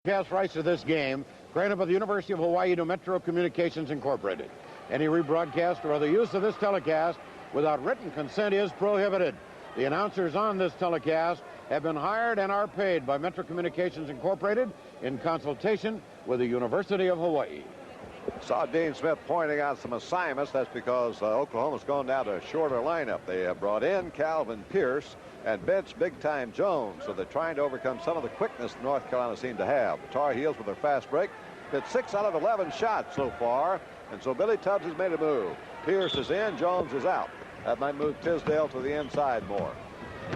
Broadcast rights to this game granted by the University of Hawaii to Metro Communications Incorporated. Any rebroadcast or other use of this telecast without written consent is prohibited. The announcers on this telecast have been hired and are paid by Metro Communications Incorporated in consultation with the University of Hawaii. Saw Dean Smith pointing out some assignments. That's because Oklahoma's gone down to a shorter lineup. They have brought in Calvin Pierce and benched Big Time Jones. So they're trying to overcome some of the quickness North Carolina seemed to have. The Tar Heels with their fast break hit 6 out of 11 shots so far. And so Billy Tubbs has made a move. Pierce is in, Jones is out. That might move Tisdale to the inside more.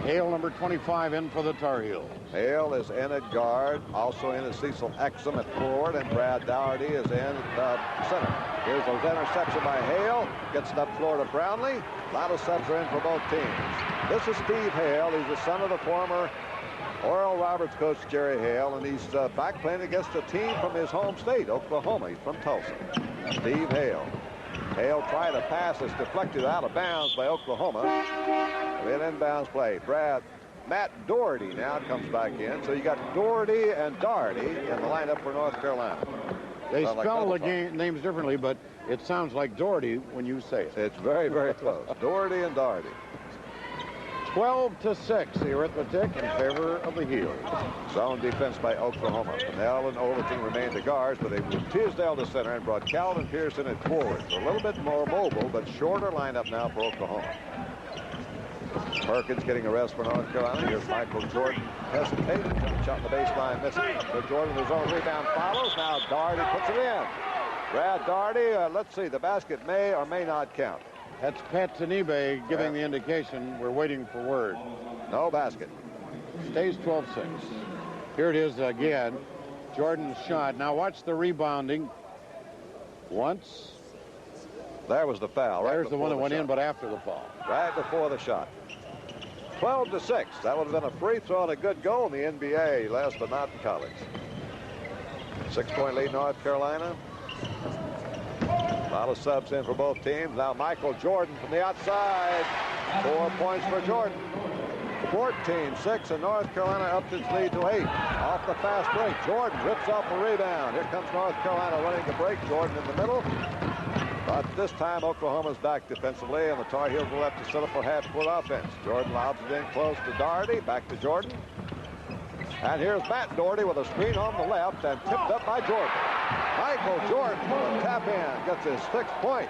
Hale, number 25, in for the Tar Heels. Hale is in at guard. Also in is Cecil Exum at forward, and Brad Dougherty is in center. Here's a interception by Hale. Gets it up floor to Brownlee. A lot of subs are in for both teams. This is Steve Hale. He's the son of the former Oral Roberts coach Jerry Hale, and he's back playing against a team from his home state, Oklahoma. He's from Tulsa. Steve Hale. Hale tried a pass that's deflected out of bounds by Oklahoma. An inbounds play. Matt Doherty now comes back in. So you got Doherty and Doherty in the lineup for North Carolina. They spell the names differently, but it sounds like Doherty when you say it. It's very, very close. Doherty and Doherty. 12-6, the arithmetic in favor of the Heels. Zone defense by Oklahoma. Pennell and Overton remained the guards, but they moved Tisdale to center and brought Calvin Pearson at forward. So a little bit more mobile, but shorter lineup now for Oklahoma. Perkins getting a rest for North Carolina. Here's Michael Jordan hesitating. Jump shot on the baseline missing. So Jordan, his own rebound follows. Now Doherty puts it in. Brad Doherty, let's see, the basket may or may not count. That's Pat Tanibe giving the indication. We're waiting for word. No basket. Stays 12-6. Here it is again. Jordan's shot. Now watch the rebounding. Once. There was the foul. There's the one that went in, but after the foul. Right before the shot. 12-6. That would have been a free throw and a good goal in the NBA, last but not in college. 6-point lead, North Carolina. A lot of subs in for both teams. Now Michael Jordan from the outside. 4 points for Jordan. 14-6, and North Carolina upped its lead to 8. Off the fast break, Jordan rips off the rebound. Here comes North Carolina running the break. Jordan in the middle. But this time Oklahoma's back defensively, and the Tar Heels will have to set up a half-court offense. Jordan lobs it in close to Doherty. Back to Jordan. And here's Matt Doherty with a screen on the left and tipped up by Jordan. Michael Jordan with a tap in, gets his 6th point.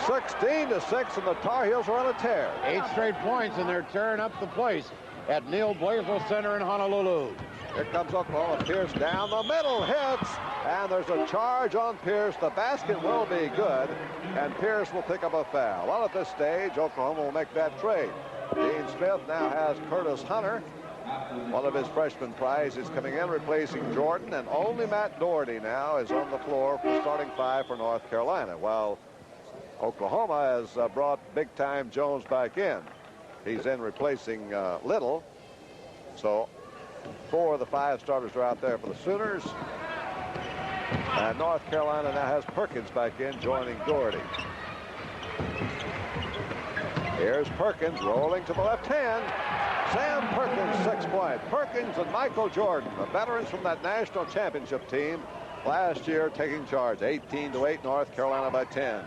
16-6, and the Tar Heels are on a tear. 8 straight points, and they're tearing up the place at Neil Blaisdell Center in Honolulu. Here comes Oklahoma. Pierce down the middle, hits, and there's a charge on Pierce. The basket will be good, and Pierce will pick up a foul. Well, at this stage, Oklahoma will make that trade. Dean Smith now has Curtis Hunter. One of his freshman prizes coming in, replacing Jordan, and only Matt Doherty now is on the floor for starting 5 for North Carolina, while Oklahoma has brought Big Time Jones back in. He's in replacing Little. So 4 of the 5 starters are out there for the Sooners. And North Carolina now has Perkins back in, joining Doherty. Here's Perkins rolling to the left hand. Sam Perkins, 6 points. Perkins and Michael Jordan, the veterans from that national championship team last year, taking charge. 18-8, North Carolina by 10.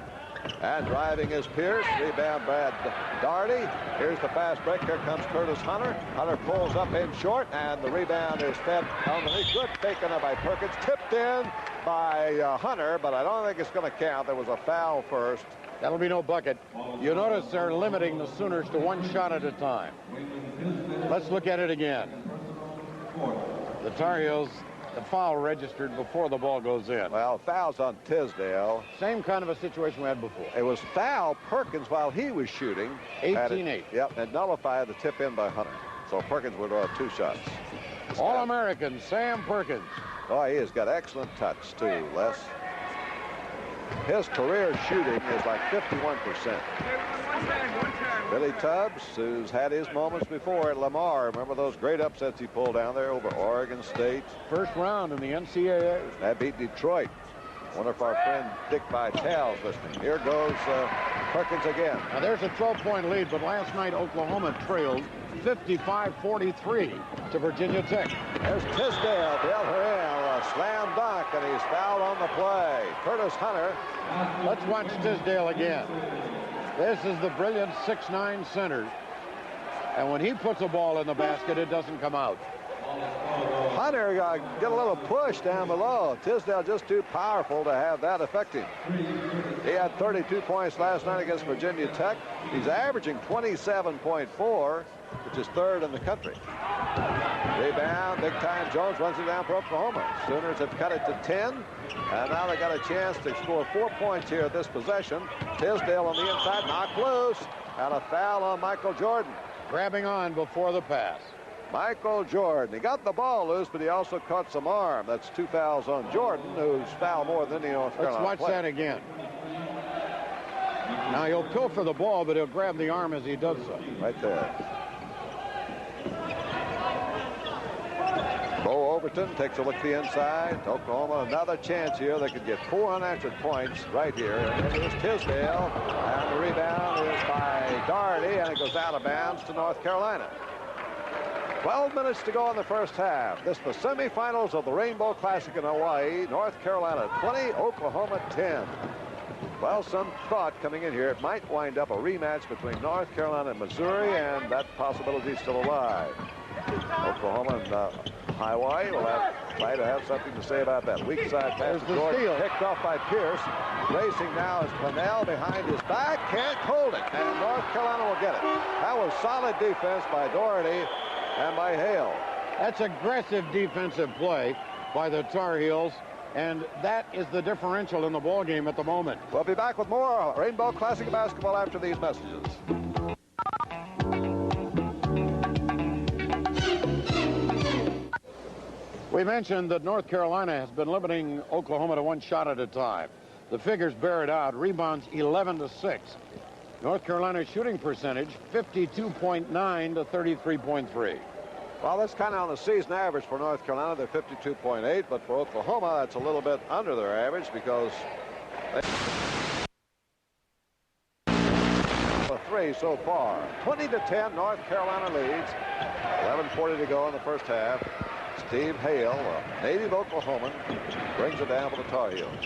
And driving is Pierce. Rebound Brad Doherty. Here's the fast break. Here comes Curtis Hunter. Hunter pulls up in short, and the rebound is fed underneath. Good taken up by Perkins. Tipped in by Hunter, but I don't think it's going to count. There was a foul first. That'll be no bucket. You notice they're limiting the Sooners to 1 shot at a time. Let's look at it again. The Tar Heels, the foul registered before the ball goes in. Well, foul's on Tisdale. Same kind of a situation we had before. It was foul Perkins while he was shooting. 18-8. Yep, and nullified the tip in by Hunter. So Perkins would draw 2 shots. All-American Sam Perkins. Oh, he has got excellent touch, too, Les. His career shooting is like 51%. Billy Tubbs, who's had his moments before at Lamar. Remember those great upsets he pulled down there over Oregon State? First round in the NCAA. That beat Detroit. Wonder if our friend Dick Vitale's listening. Here goes Perkins again. Now there's a 12-point lead, but last night Oklahoma trailed 55-43 to Virginia Tech. There's Tisdale, bailed her in. back, and he's fouled on the play. Curtis Hunter. Let's watch Tisdale again. This is the brilliant 6'9" center. And when he puts a ball in the basket, it doesn't come out. Hunter get a little push down below. Tisdale just too powerful to have that affect him. He had 32 points last night against Virginia Tech. He's averaging 27.4, which is third in the country. Rebound, big time. Jones runs it down for Oklahoma. Sooners have cut it to 10, and now they got a chance to score 4 points here at this possession. Tisdale on the inside, knocked loose, and a foul on Michael Jordan. Grabbing on before the pass. Michael Jordan. He got the ball loose, but he also caught some arm. That's 2 fouls on Jordan, who's fouled more than any North Carolina Let's watch player. that again. Now he'll pilfer the ball, but he'll grab the arm as he does so. Right there. Bo Overton takes a look at the inside. Oklahoma, another chance here. They could get 4 unanswered points right here. And here's Tisdale. And the rebound is by Doherty, and it goes out of bounds to North Carolina. 12 minutes to go in the first half. This is the semifinals of the Rainbow Classic in Hawaii. North Carolina 20, Oklahoma 10. Well, some thought coming in here it might wind up a rematch between North Carolina and Missouri, and that possibility is still alive. Oklahoma and Hawaii will try to have something to say about that. Weak side pass to Jordan, picked off by Pierce. Racing now is Pennell behind his back, can't hold it, and North Carolina will get it. That was solid defense by Doherty and by Hale. That's aggressive defensive play by the Tar Heels, and that is the differential in the ball game at the moment. We'll be back with more Rainbow Classic basketball after these messages. We mentioned that North Carolina has been limiting Oklahoma to 1 shot at a time. The figures bear it out. Rebounds 11-6. North Carolina's shooting percentage 52.9 to 33.3. Well, that's kind of on the season average for North Carolina. They're 52.8, but for Oklahoma, that's a little bit under their average because they 3 so far. 20-10, North Carolina leads. 11:40 to go in the first half. Steve Hale, a native Oklahoman, brings it down for the Tar Heels.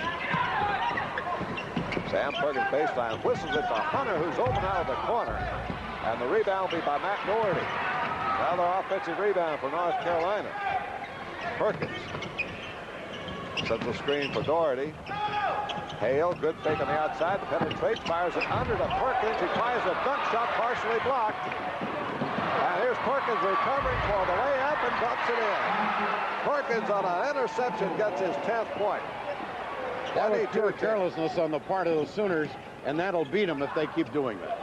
Sam Perkins baseline, whistles it to Hunter, who's open out of the corner. And the rebound will be by Matt Doherty. Another offensive rebound for North Carolina. Perkins sets the screen for Doherty. Hale, good fake on the outside, penetrates, fires it under to Perkins. He tries a dunk shot, partially blocked. And here's Perkins recovering for the layup and dumps it in. Perkins on an interception gets his 10th point. That was pure carelessness on the part of the Sooners, and that'll beat them if they keep doing that.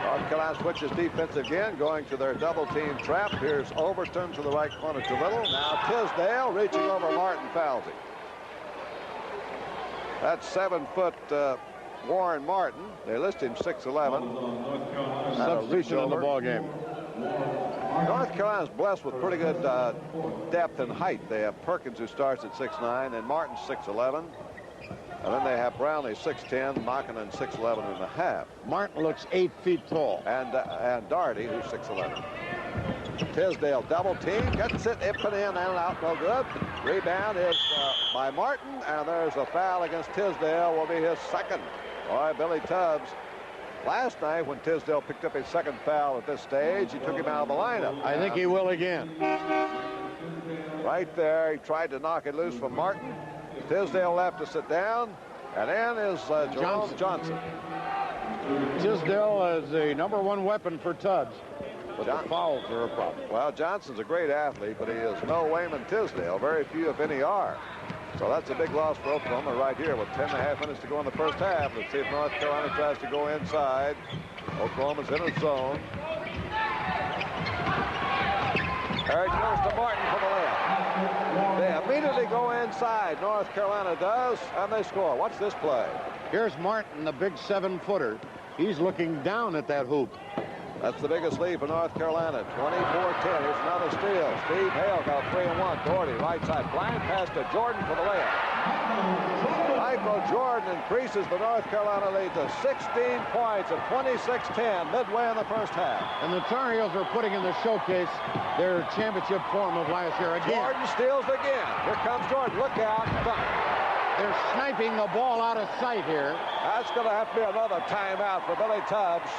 North Carolina switches defense again, going to their double-team trap. Here's Overton to the right corner to Little. Now Tisdale reaching over Martin, fouls him. That's 7-foot Warren Martin. They list him 6'11". Substitution in the ball game. North Carolina's blessed with pretty good depth and height. They have Perkins, who starts at 6'9", and Martin 6'11". And then they have Brownlee 6'10", Makinen 6'11 and a half. Martin looks 8 feet tall. And Doherty, who's 6'11". Tisdale double team, gets it, in and out, no good. Rebound is by Martin, and there's a foul against Tisdale, will be his second. Boy, Billy Tubbs. Last night, when Tisdale picked up his second foul at this stage, he took him out of the lineup. I think he will again. Right there, he tried to knock it loose from Martin. Tisdale left to sit down, and in is Jerome Johnson. Tisdale is the #1 weapon for Tubbs, but the fouls are a problem. Well, Johnson's a great athlete, but he is no Wayman Tisdale. Very few, if any, are. So that's a big loss for Oklahoma right here with 10.5 minutes to go in the first half. Let's see if North Carolina tries to go inside. Oklahoma's in a zone. There it goes to Martin for the layup. They immediately go inside. North Carolina does, and they score. Watch this play. Here's Martin, the big 7-footer. He's looking down at that hoop. That's the biggest lead for North Carolina. 24-10. Here's another steal. Steve Hale got 3-1. Doherty right side. Blind pass to Jordan for the layup. Michael Jordan increases the North Carolina lead to 16 points at 26-10 midway in the first half. And the Tar Heels are putting in the showcase their championship form of last year again. Jordan steals again. Here comes Jordan. Look out. They're sniping the ball out of sight here. That's going to have to be another timeout for Billy Tubbs.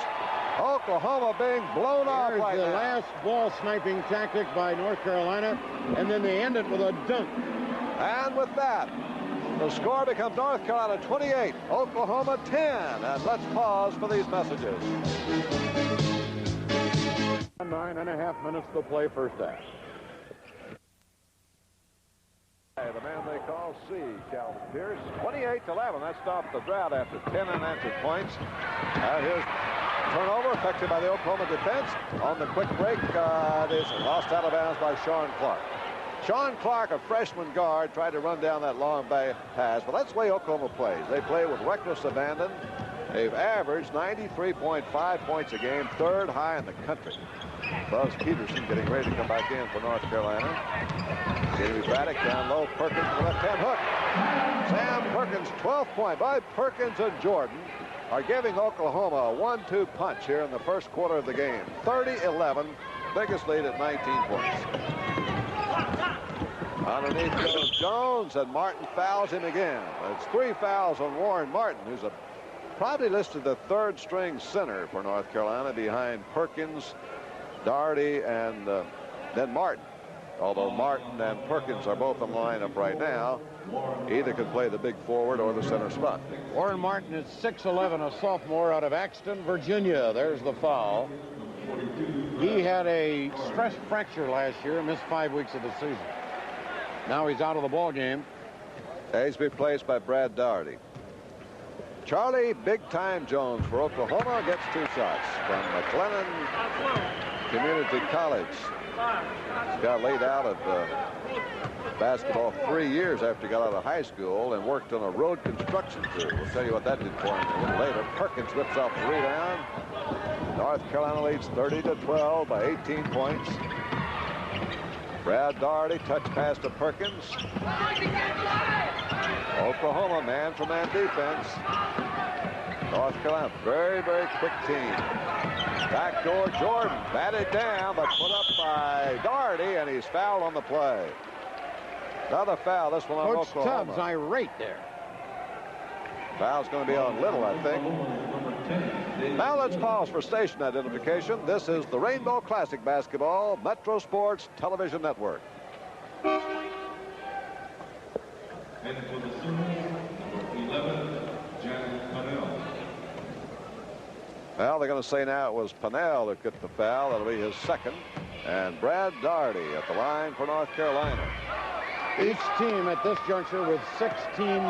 Oklahoma being blown off right now. The last ball sniping tactic by North Carolina, and then they end it with a dunk. And with that, the score becomes North Carolina 28, Oklahoma 10. And let's pause for these messages. 9.5 minutes to play first half. The man they call C, Calvin Pierce, 28-11. That stopped the drought after 10 unanswered points. Here's turnover affected by the Oklahoma defense. On the quick break, it is lost out of bounds by Sean Clark. Sean Clark, a freshman guard, tried to run down that long pass, but that's the way Oklahoma plays. They play with reckless abandon. They've averaged 93.5 points a game, third high in the country. Buzz Peterson getting ready to come back in for North Carolina. Jamie Braddock down low. Perkins with a left-hand hook. Sam Perkins, 12th point. By Perkins and Jordan are giving Oklahoma a 1-2 punch here in the first quarter of the game. 30-11, biggest lead at 19 points. Underneath goes Jones, and Martin fouls him again. It's 3 fouls on Warren Martin, who's probably listed the third-string center for North Carolina behind Perkins, Daugherty, and then Martin. Although Martin and Perkins are both in lineup right now, either could play the big forward or the center spot. Warren Martin is 6'11", a sophomore out of Axton, Virginia. There's the foul. He had a stress fracture last year and missed 5 weeks of the season. Now he's out of the ball game. He's replaced by Brad Daugherty. Charlie Big Time Jones for Oklahoma gets 2 shots from McLennan Community College. He got laid out of basketball 3 years after he got out of high school and worked on a road construction crew. We'll tell you what that did for him a little later. Perkins whips off the rebound. North Carolina leads 30-12 by 18 points. Brad Daugherty, touch pass to Perkins. Oklahoma man-for-man defense. North Carolina, very, very quick team. Backdoor Jordan, batted down, but put up by Daugherty, and he's fouled on the play. Another foul, this one on Coach Oklahoma. Tubbs irate there. Foul's going to be on Little, I think. Now let's pause for station identification. This is the Rainbow Classic Basketball Metro Sports Television Network. And for the Sooners, 11, Janet Pannell. Well, they're going to say now it was Pannell that got the foul. That'll be his second. And Brad Daugherty at the line for North Carolina. Each team at this juncture with 16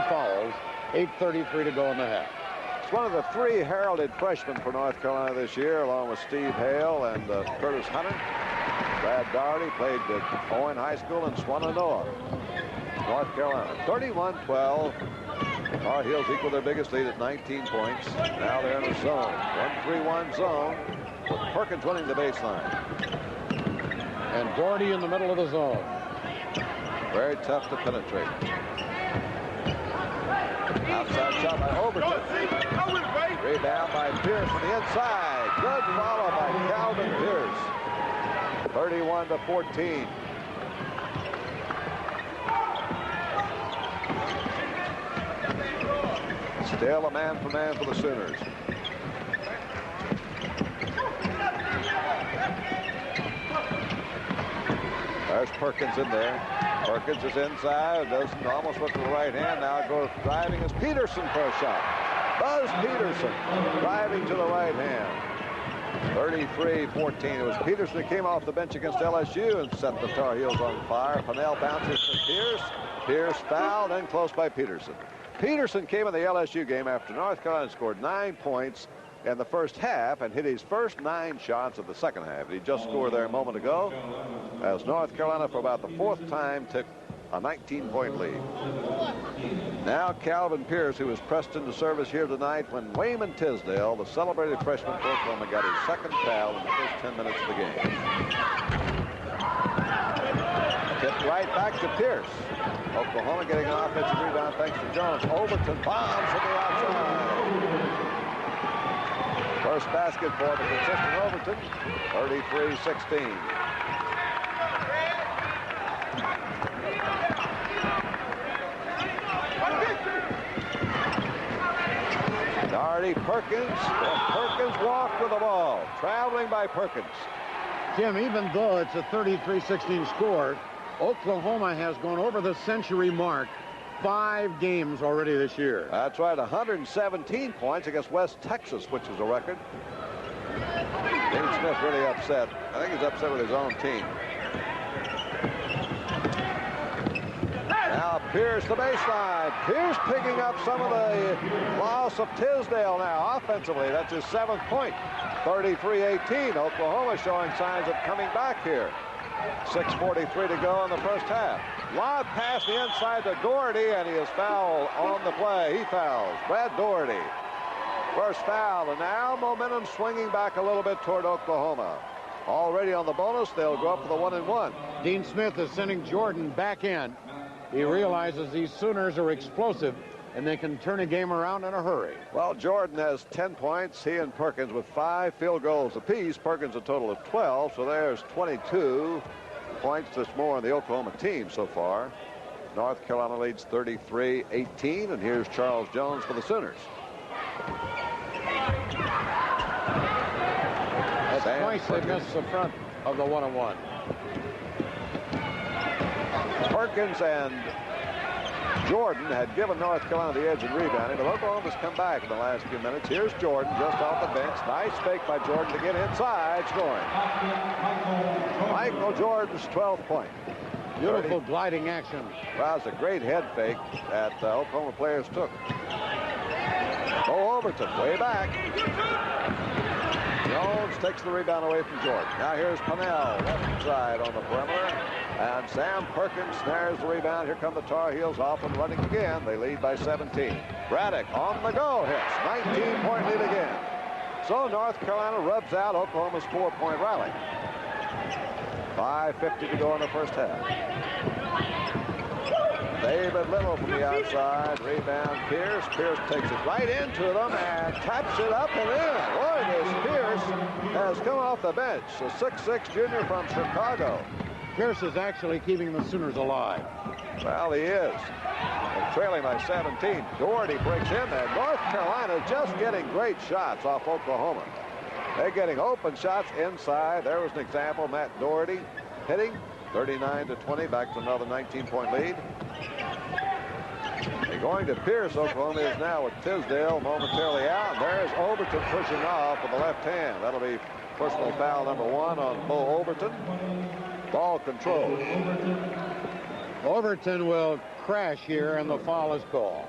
fouls, 8:33 to go in the half. It's one of the 3 heralded freshmen for North Carolina this year, along with Steve Hale and Curtis Hunter. Brad Daugherty played at Owen High School in Swannanoa, North Carolina. 31-12. Tar Heels equal their biggest lead at 19 points. Now they're in a zone. 1-3-1 zone with Perkins winning the baseline. And Daugherty in the middle of the zone. Very tough to penetrate. Outside shot by Overton. Rebound by Pierce on the inside. Good follow by Calvin Pierce. 31-14. Still a man-for-man for the Sooners. There's Perkins in there. Perkins is inside, doesn't almost look to the right hand. Now goes driving is Peterson for a shot. Buzz Peterson driving to the right hand. 33-14. It was Peterson that came off the bench against LSU and set the Tar Heels on fire. Pannell bounces to Pierce. Pierce fouled and close by Peterson. Peterson came in the LSU game after North Carolina scored 9 points in the first half and hit his first 9 shots of the second half. He just scored there a moment ago as North Carolina for about the 4th time took a 19-point lead. Now Calvin Pierce, who was pressed into service here tonight when Wayman Tisdale, the celebrated freshman for Oklahoma, got his second foul in the first 10 minutes of the game. Tipped right back to Pierce. Oklahoma getting an offensive rebound thanks to Jones. Overton bombs from the outside. First basket for the consistent Overton, 33-16. Doherty, Perkins. Perkins walked with the ball. Traveling by Perkins. Jim, even though it's a 33-16 score, Oklahoma has gone over the century mark 5 games already this year. That's right, 117 points against West Texas, which is a record. Dean Smith really upset. I think he's upset with his own team. Now Pierce, the baseline. Pierce picking up some of the loss of Tisdale now offensively. That's his 7th point. 33-18. Oklahoma showing signs of coming back here. 6:43 to go in the first half. Lob pass the inside to Doherty, and he is fouled on the play. He fouls. Brad Doherty. First foul, and now momentum swinging back a little bit toward Oklahoma. Already on the bonus, they'll go up for the 1-1. Dean Smith is sending Jordan back in. He realizes these Sooners are explosive, and they can turn a game around in a hurry. Well, Jordan has 10 points. He and Perkins with 5 field goals apiece. Perkins a total of 12, so there's 22 points. That's more on the Oklahoma team so far. North Carolina leads 33-18, and here's Charles Jones for the Sooners. That's twice they missed the front of the 1-on-1. Perkins and Jordan had given North Carolina the edge in rebounding, but Oklahoma's come back in the last few minutes. Here's Jordan just off the bench. Nice fake by Jordan to get inside, scoring. Michael Jordan's 12th point. Beautiful gliding action. Well, it's a great head fake that Oklahoma players took. Bo Overton way back. Jones takes the rebound away from Jordan. Now here's Pennell, left side on the perimeter. And Sam Perkins snares the rebound. Here come the Tar Heels off and running again. They lead by 17. Braddock on the go hits. 19-point lead again. So North Carolina rubs out Oklahoma's 4-point rally. 5:50 to go in the first half. David Little from the outside. Rebound Pierce. Pierce takes it right into them and taps it up and in. Boy, this Pierce has come off the bench. A 6'6 junior from Chicago. Pierce is actually keeping the Sooners alive. Well, he is. And trailing by 17. Doherty breaks in, and North Carolina just getting great shots off Oklahoma. They're getting open shots inside. There was an example. Matt Doherty hitting 39-20, back to another 19-point lead. They're going to Pierce. Oklahoma is now with Tisdale momentarily out. And there's Overton pushing off with the left hand. That'll be personal foul number 1 on Bo Overton. Ball control. Overton will crash here, and the foul is called.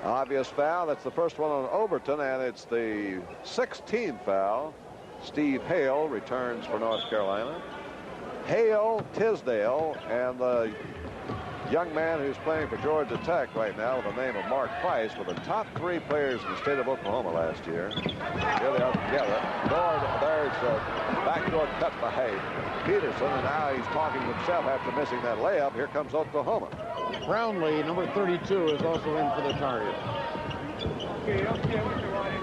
Obvious foul. That's the first one on Overton, and it's the 16th foul. Steve Hale returns for North Carolina. Hale, Tisdale, and the young man who's playing for Georgia Tech right now with the name of Mark Price were the top 3 players in the state of Oklahoma last year. Here they are together. There's a backdoor cut by Peterson, and now he's talking to himself after missing that layup. Here comes Oklahoma. Brownlee, number 32, is also in for the Tar Heels.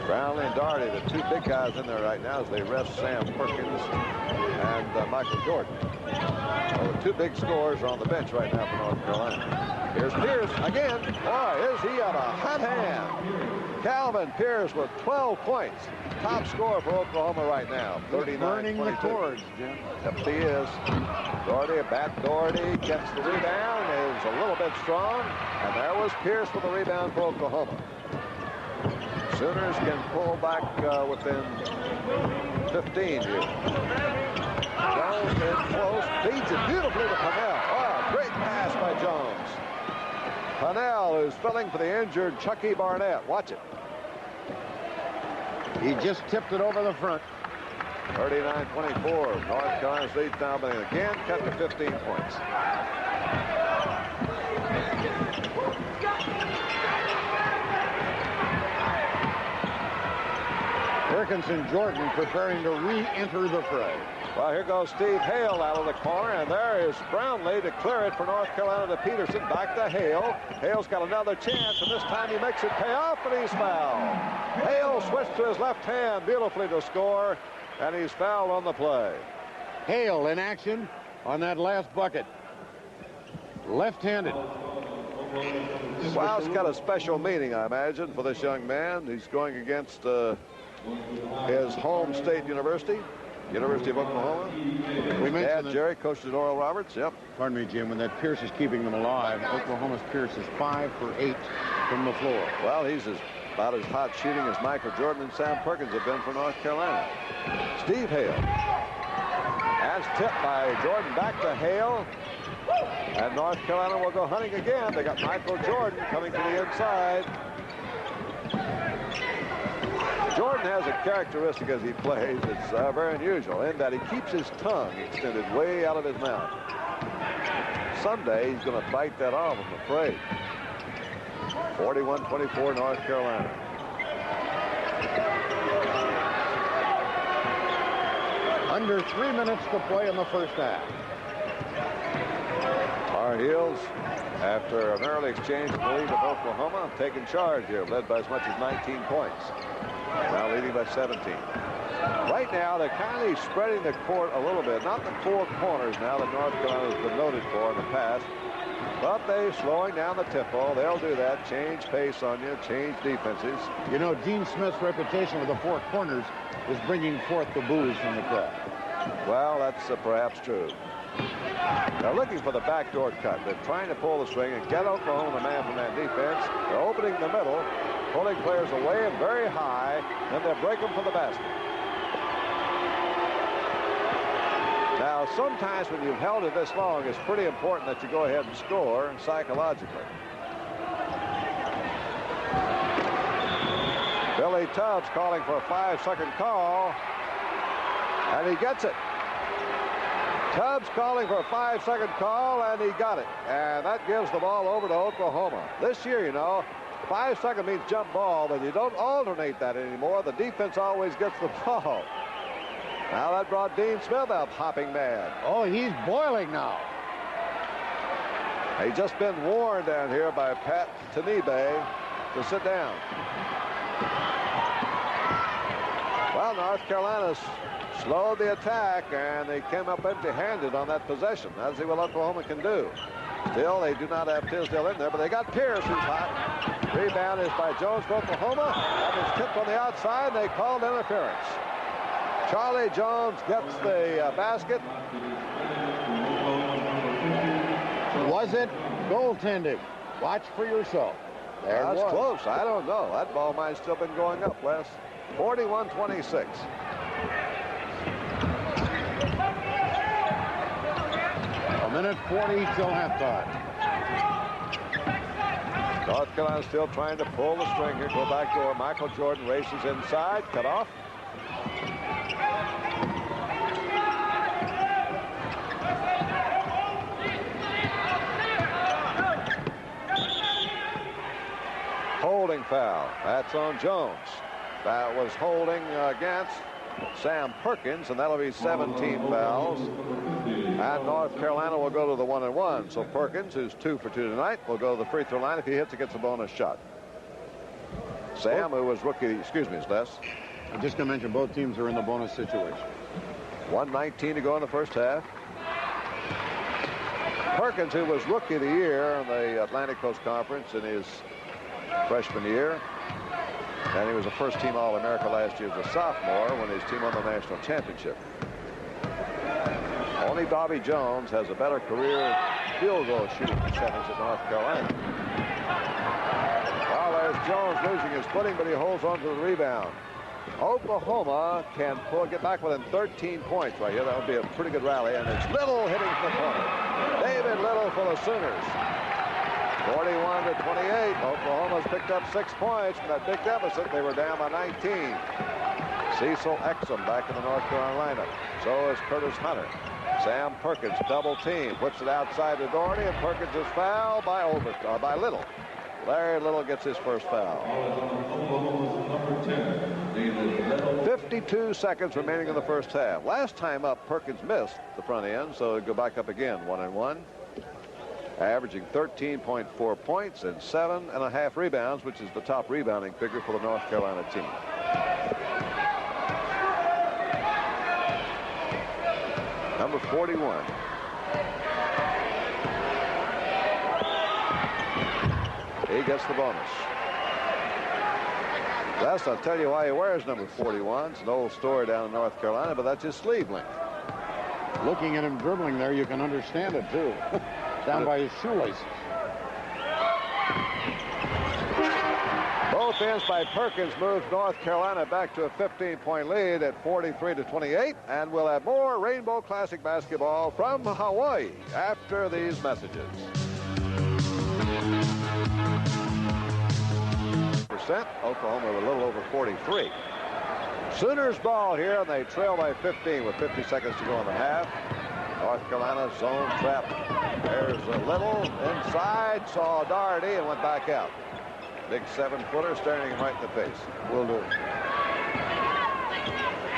Brownlee and Doherty, the 2 big guys in there right now as they rest Sam Perkins and Michael Jordan. Well, the 2 big scorers are on the bench right now for North Carolina. Here's Pierce again. Boy, is he on a hot hand. Calvin Pierce with 12 points. Top scorer for Oklahoma right now. 39-22. Burning the cords, Jim. Yep, he is. Doherty, Doherty gets the rebound, is a little bit strong, and there was Pierce with the rebound for Oklahoma. Sooners can pull back within 15 here. Jones is close, feeds it beautifully to Pennell. Oh, great pass by Jones. Pennell, who's filling for the injured Chucky Barnett. Watch it. He just tipped it over the front. 39-24. North Carolina's lead now, but again cut to 15 points. Perkins and Jordan preparing to re-enter the fray. Well, here goes Steve Hale out of the corner, and there is Brownlee to clear it for North Carolina to Peterson. Back to Hale. Hale's got another chance, and this time he makes it pay off, and he's fouled. Hale switched to his left hand beautifully to score, and he's fouled on the play. Hale in action on that last bucket. Left-handed. Well, it's got a special meaning, I imagine, for this young man. He's going against his home state university. University of Oklahoma. We mentioned Jerry coached at Oral Roberts. Yep. Pardon me, Jim. When that Pierce is keeping them alive, Oklahoma's Pierce is 5 for 8 from the floor. Well, he's about as hot shooting as Michael Jordan and Sam Perkins have been for North Carolina. Steve Hale. That's tipped by Jordan back to Hale. And North Carolina will go hunting again. They got Michael Jordan coming to the inside. Jordan has a characteristic as he plays. It's very unusual in that he keeps his tongue extended way out of his mouth. Someday he's going to bite that off, I'm afraid. 41-24 North Carolina. Under 3 minutes to play in the first half. Tar Heels, after an early exchange in the lead of Oklahoma, taking charge here, led by as much as 19 points. Now leading by 17. Right now, they're kind of spreading the court a little bit. Not the four corners now that North Carolina has been noted for in the past. But they're slowing down the tempo. They'll do that. Change pace on you. Change defenses. You know, Gene Smith's reputation with the four corners is bringing forth the boos from the crowd. Well, that's perhaps true. They're looking for the backdoor cut. They're trying to pull the string and get Oklahoma the man-from-man defense. They're opening the middle, pulling players away and very high. Then they break them for the basket. Now, sometimes when you've held it this long, it's pretty important that you go ahead and score psychologically. Billy Tubbs calling for a 5-second call, and he gets it. Tubbs calling for a 5-second call, and he got it. And that gives the ball over to Oklahoma. This year, you know, 5 seconds means jump ball, but you don't alternate that anymore. The defense always gets the ball. Now that brought Dean Smith up hopping mad. Oh, he's boiling now. He's just been warned down here by Pat Tanibe to sit down. Well, North Carolina's slowed the attack, and they came up empty-handed on that possession. That's what Oklahoma can do. Still, they do not have Tisdale in there, but they got Pierce, who's hot. Rebound is by Jones for Oklahoma. That is tipped on the outside, and they called interference. Charlie Jones gets the basket. Was it goaltending? Watch for yourself. There That's it was. close. I don't know. That ball might have still been going up, Les. 41-26. A minute 40 till halftime. North Carolina still trying to pull the string here. Go back door. Michael Jordan races inside. Cut off. Holding foul. That's on Jones. That was holding against Sam Perkins, and that'll be 17 fouls. And North Carolina will go to the 1-and-1. So Perkins, who's 2 for 2 tonight, will go to the free throw line. If he hits, it gets a bonus shot. Sam, who was rookie, excuse me, Les. I'm just going to mention both teams are in the bonus situation. 1:19 to go in the first half. Perkins, who was rookie of the year in the Atlantic Coast Conference in his freshman year, and he was a first-team All-America last year as a sophomore when his team won the national championship. Only Bobby Jones has a better career field goal shooting percentage at North Carolina. Well, there's Jones losing his footing, but he holds on to the rebound. Oklahoma can get back within 13 points right here. That would be a pretty good rally, and it's Little hitting from the corner. David Little for the Sooners. 41-28. Oklahoma's picked up 6 points from that big deficit. They were down by 19. Cecil Exum back in the North Carolina lineup. So is Curtis Hunter. Sam Perkins double team, puts it outside to Doherty, and Perkins is fouled by Little. Larry Little gets his first foul. Oklahoma's number 10, David Little. 52 seconds remaining in the first half. Last time up, Perkins missed the front end, so it'll go back up again, 1-1. Averaging 13.4 points and 7.5 rebounds, which is the top rebounding figure for the North Carolina team. Number 41. He gets the bonus. That's, I'll tell you why he wears number 41. It's an old story down in North Carolina, but that's his sleeve length. Looking at him dribbling there, you can understand it, too. Down by his shoelaces. Both ends by Perkins moves North Carolina back to a 15-point lead at 43-28. And we'll have more Rainbow Classic basketball from Hawaii after these messages. Oklahoma a little over 43. Sooners ball here, and they trail by 15 with 50 seconds to go in the half. North Carolina zone trap. There's a Little inside, saw Doherty and went back out. Big 7-footer staring him right in the face. Will do.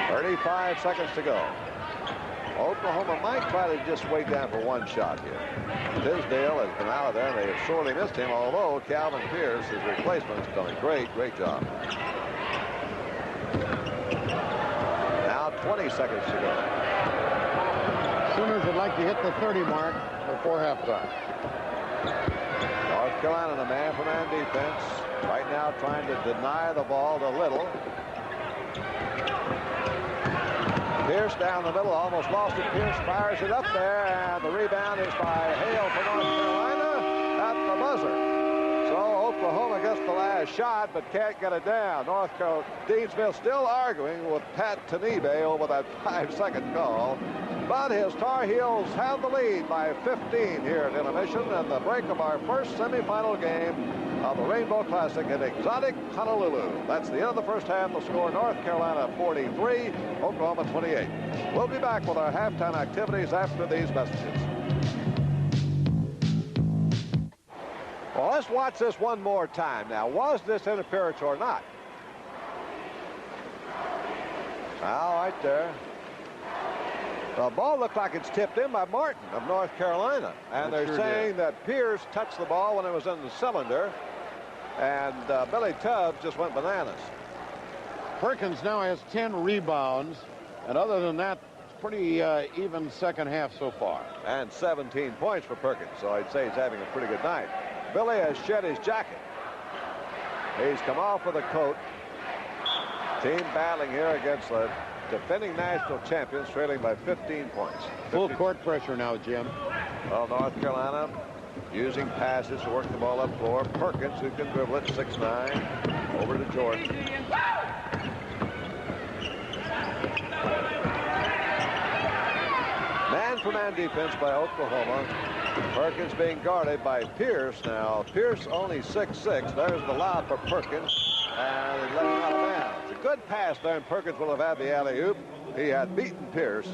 35 seconds to go. Oklahoma might try to just wait down for one shot here. Tisdale has been out of there, and they have sorely missed him, although Calvin Pierce, his replacement, has done a great job. Now 20 seconds to go. Sooners would like to hit the 30 mark before halftime. North Carolina in a man-for-man defense. Right now trying to deny the ball to Little. Pierce down the middle, almost lost it. Pierce fires it up there, and the rebound is by Hale for North Carolina at the buzzer. So Oklahoma gets the last shot, but can't get it down. North Carolina, Dean Smith still arguing with Pat Tanebe over that 5-second call. But his Tar Heels have the lead by 15 here at intermission, and the break of our first semifinal game of the Rainbow Classic in exotic Honolulu. That's the end of the first half. The score, North Carolina 43, Oklahoma 28. We'll be back with our halftime activities after these messages. Well, let's watch this one more time. Now, was this interference or not? Now, right there. The ball looked like it's tipped in by Martin of North Carolina. And they're saying that Pierce touched the ball when it was in the cylinder. And Billy Tubbs just went bananas. Perkins now has 10 rebounds. And other than that, it's pretty even second half so far. And 17 points for Perkins. So I'd say he's having a pretty good night. Billy has shed his jacket. He's come off with a coat. Team battling here against the defending national champions, trailing by 15 points. Full court pressure now, Jim. Well, North Carolina using passes to work the ball up floor. Perkins, who can dribble it, 6'9", over to Jordan. Man-for-man defense by Oklahoma. Perkins being guarded by Pierce now. Pierce only 6'6". There's the lob for Perkins. And he let him out of bounds. A good pass there, and Perkins will have had the alley-oop. He had beaten Pierce.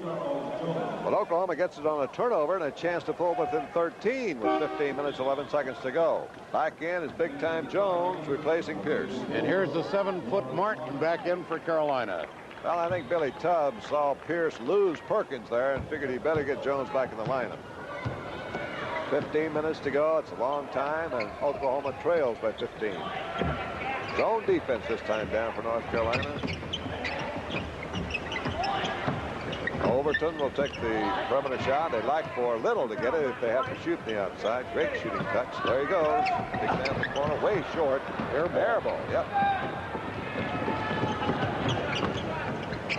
But Oklahoma gets it on a turnover and a chance to pull within 13 with 15 minutes, 11 seconds to go. Back in is big-time Jones replacing Pierce. And here's the 7-foot Martin back in for Carolina. Well, I think Billy Tubbs saw Pierce lose Perkins there and figured he better get Jones back in the lineup. 15 minutes to go. It's a long time, and Oklahoma trails by 15. Zone defense this time down for North Carolina. Overton will take the perimeter shot. They'd like for Little to get it if they have to shoot the outside. Great shooting touch. There he goes. Big down the corner, way short. Air ball. Yep.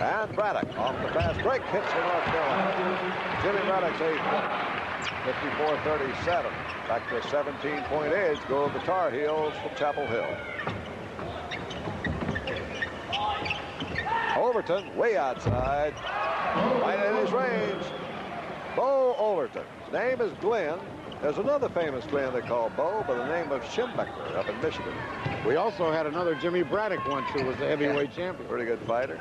And Braddock off the fast break hits for North Carolina. Jimmy Braddock's 54-37. Back to a 17-point edge go the Tar Heels from Chapel Hill. Overton way outside, right in his range. Bo Overton. His name is Glenn. There's another famous Glenn they call Bo by the name of Schimbecker up in Michigan. We also had another Jimmy Braddock once who was the heavyweight champion. Pretty good fighter.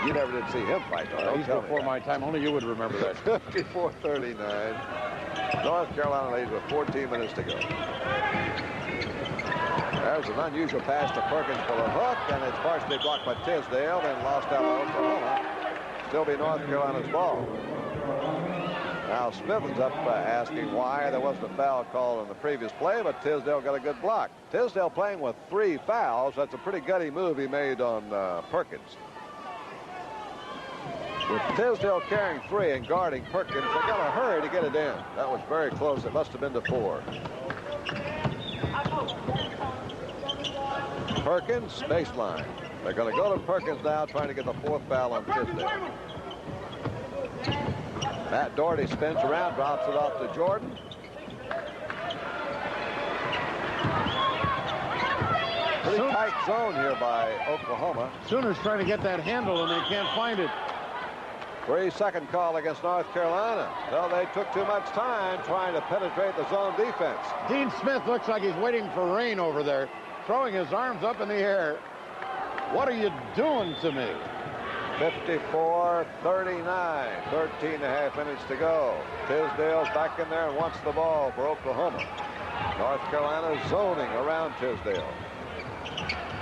You never did see him fight, though. He's before my time. Only you would remember that. 54-39. North Carolina leads with 14 minutes to go. There's an unusual pass to Perkins for the hook, and it's partially blocked by Tisdale, then lost out by Oklahoma. Still be North Carolina's ball. Now Smith is up asking why there wasn't a foul call in the previous play, but Tisdale got a good block. Tisdale playing with 3 fouls. That's a pretty gutty move he made on Perkins. With Tisdale carrying 3 and guarding Perkins, they got to hurry to get it in. That was very close. It must have been to 4. Perkins, baseline. They're going to go to Perkins now, trying to get the 4th foul on Tisdale. Matt Doherty spins around, drops it off to Jordan. Pretty tight zone here by Oklahoma. Sooners trying to get that handle, and they can't find it. 3-second call against North Carolina. Well, they took too much time trying to penetrate the zone defense. Dean Smith looks like he's waiting for rain over there, throwing his arms up in the air. What are you doing to me? 54-39, 13.5 minutes to go. Tisdale's back in there and wants the ball for Oklahoma. North Carolina zoning around Tisdale.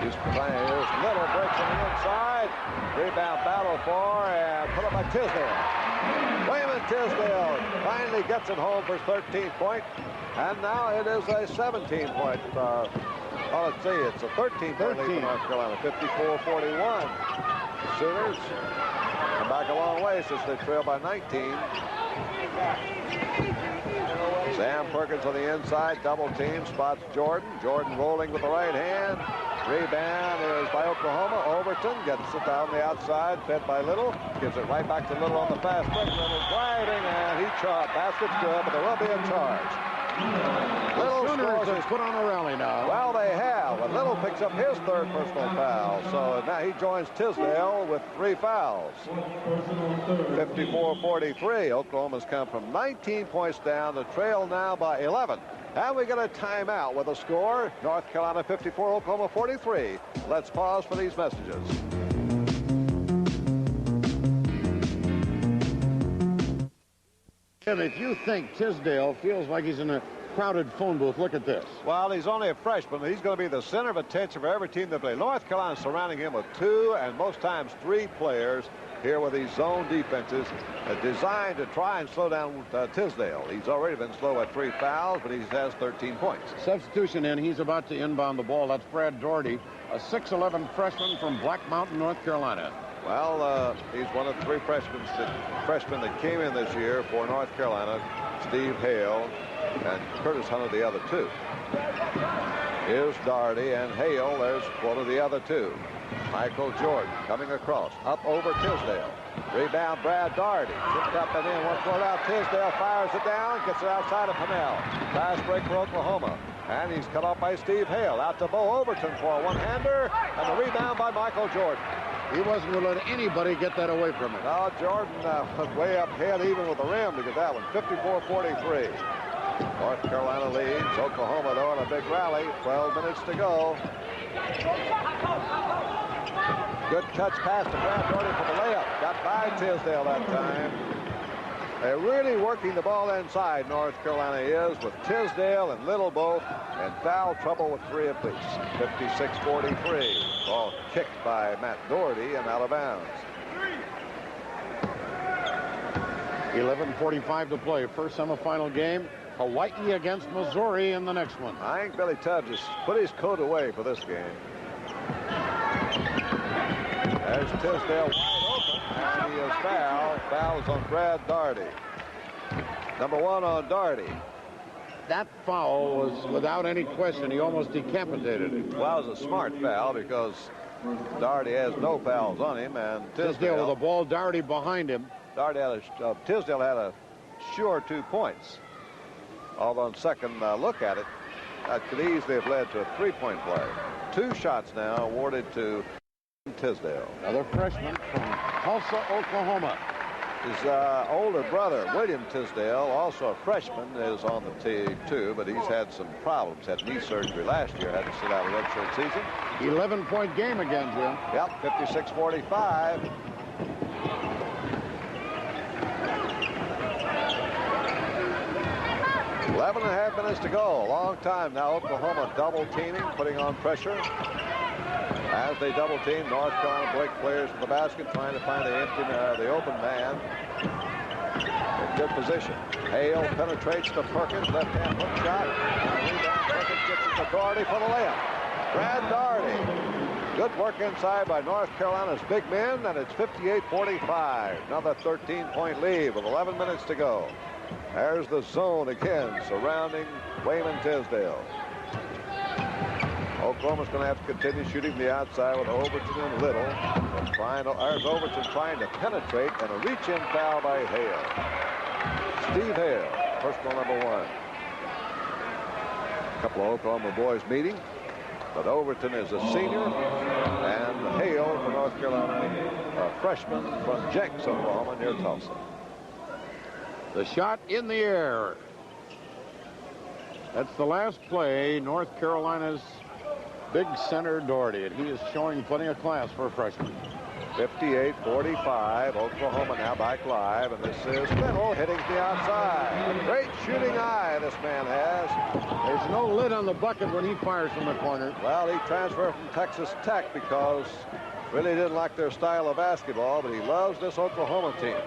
He's playing. Here's Little breaks on the inside. Rebound battle for and put up by Tisdale. Wayman Tisdale finally gets it home for his 13th point. And now it is a 17-point. Let's see, it's a 13-point lead for North Carolina, 54-41. Sooners come back a long way since they trail by 19. Sam Perkins on the inside, double team, spots Jordan. Jordan rolling with the right hand. Rebound is by Oklahoma. Overton gets it down the outside, fed by Little. Gives it right back to Little on the fast break. Little driving, and he charged. Basket's good, but there will be a charge. Little Sooners have put on a rally now. Well, they have. And Little picks up his 3rd personal foul. So now he joins Tisdale with 3 fouls. 54-43. Oklahoma's come from 19 points down to trail now by 11. And we get a timeout with a score. North Carolina 54, Oklahoma 43. Let's pause for these messages. And if you think Tisdale feels like he's in a crowded phone booth, look at this. Well, he's only a freshman. He's going to be the center of attention for every team that plays. North Carolina surrounding him with 2 and most times 3 players here with these zone defenses designed to try and slow down Tisdale. He's already been slow at 3 fouls, but he has 13 points. Substitution in. He's about to inbound the ball. That's Brad Doherty, a 6'11 freshman from Black Mountain, North Carolina. Well, he's one of 3 freshmen that came in this year for North Carolina. Steve Hale and Curtis Hunter, the other 2. Here's Doherty and Hale. There's one of the other 2. Michael Jordan coming across. Up over Tisdale. Rebound, Brad Doherty. Tipped up and in. One float out. Tisdale fires it down. Gets it outside of Pennell. Fast break for Oklahoma. And he's cut off by Steve Hale. Out to Bo Overton for a one-hander. And the rebound by Michael Jordan. He wasn't going to let anybody get that away from him. Now Jordan was way up ahead even with the rim to get that one. 54-43. North Carolina leads. Oklahoma, though, in a big rally. 12 minutes to go. Good touch pass to Brad Doherty for the layup. Got by Tisdale that time. They're really working the ball inside, North Carolina is, with Tisdale and Little both, and foul trouble with 3 apiece. 56-43. Ball kicked by Matt Doherty and out of bounds. 11:45 to play. First semifinal game. Hawaii against Missouri in the next one. I think Billy Tubbs has put his coat away for this game. There's Tisdale wide open, and he is fouled. Fouls on Brad Doherty. Number 1 on Doherty. That foul was without any question. He almost decapitated him. Well, it was a smart foul because Doherty has no fouls on him, and Tisdale with the ball, Doherty behind him. Tisdale had a sure 2 points. Although on second look at it, that could easily have led to a 3-point play. 2 shots now awarded to Tisdale. Another freshman from Tulsa, Oklahoma. His older brother, William Tisdale, also a freshman, is on the team too, but he's had some problems. Had knee surgery last year, had to sit out a redshirt season. 11-point game again, Jim. Yep, 56-45. 11.5 minutes to go. A long time now. Oklahoma double teaming, putting on pressure. As they double team, North Carolina break players to the basket, trying to find the open man. In good position. Hale penetrates to Perkins, left-hand hook shot. Rebound, Perkins gets it to Doherty for the layup. Brad Doherty. Good work inside by North Carolina's big men, and it's 58-45. Another 13-point lead with 11 minutes to go. There's the zone again surrounding Wayman Tisdale. Oklahoma's going to have to continue shooting the outside with Overton and Little. There's Overton trying to penetrate, and a reach-in foul by Hale. Steve Hale, personal number 1. A couple of Oklahoma boys meeting, but Overton is a senior, and Hale from North Carolina, a freshman from Jenks, Oklahoma, near Tulsa. The shot in the air. That's the last play. North Carolina's big center Doherty, and he is showing plenty of class for a freshman. 58-45. Oklahoma now back live, and this is Little hitting the outside. Great shooting eye this man has. There's no lid on the bucket when he fires from the corner. Well, he transferred from Texas Tech because really didn't like their style of basketball, but he loves this Oklahoma team.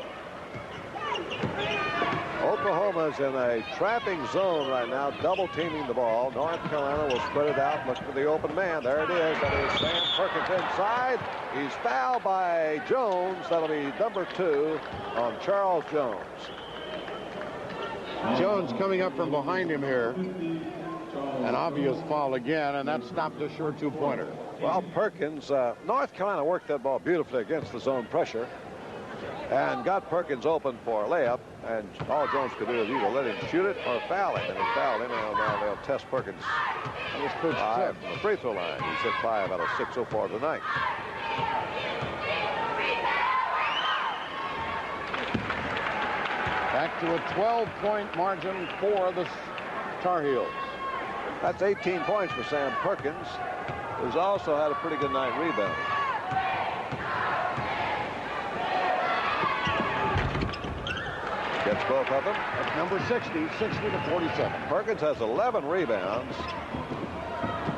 Oklahoma's in a trapping zone right now, double teaming the ball. North Carolina will spread it out, look for the open man. There it is. That is Sam Perkins inside. He's fouled by Jones. That'll be number 2 on Charles Jones. Jones coming up from behind him here. An obvious foul again, and that stopped a sure 2-pointer. Well, Perkins, North Carolina worked that ball beautifully against the zone pressure and got Perkins open for a layup, and all Jones could do is either let him shoot it or foul it, and he fouled him, and now they'll test Perkins. That was Coach 5 from the free throw line. He's hit 5 out of 6 so far tonight. Back to a 12-point margin for the Tar Heels. That's 18 points for Sam Perkins, who's also had a pretty good night rebounding. Gets both of them. That's number 60 to 47. Perkins has 11 rebounds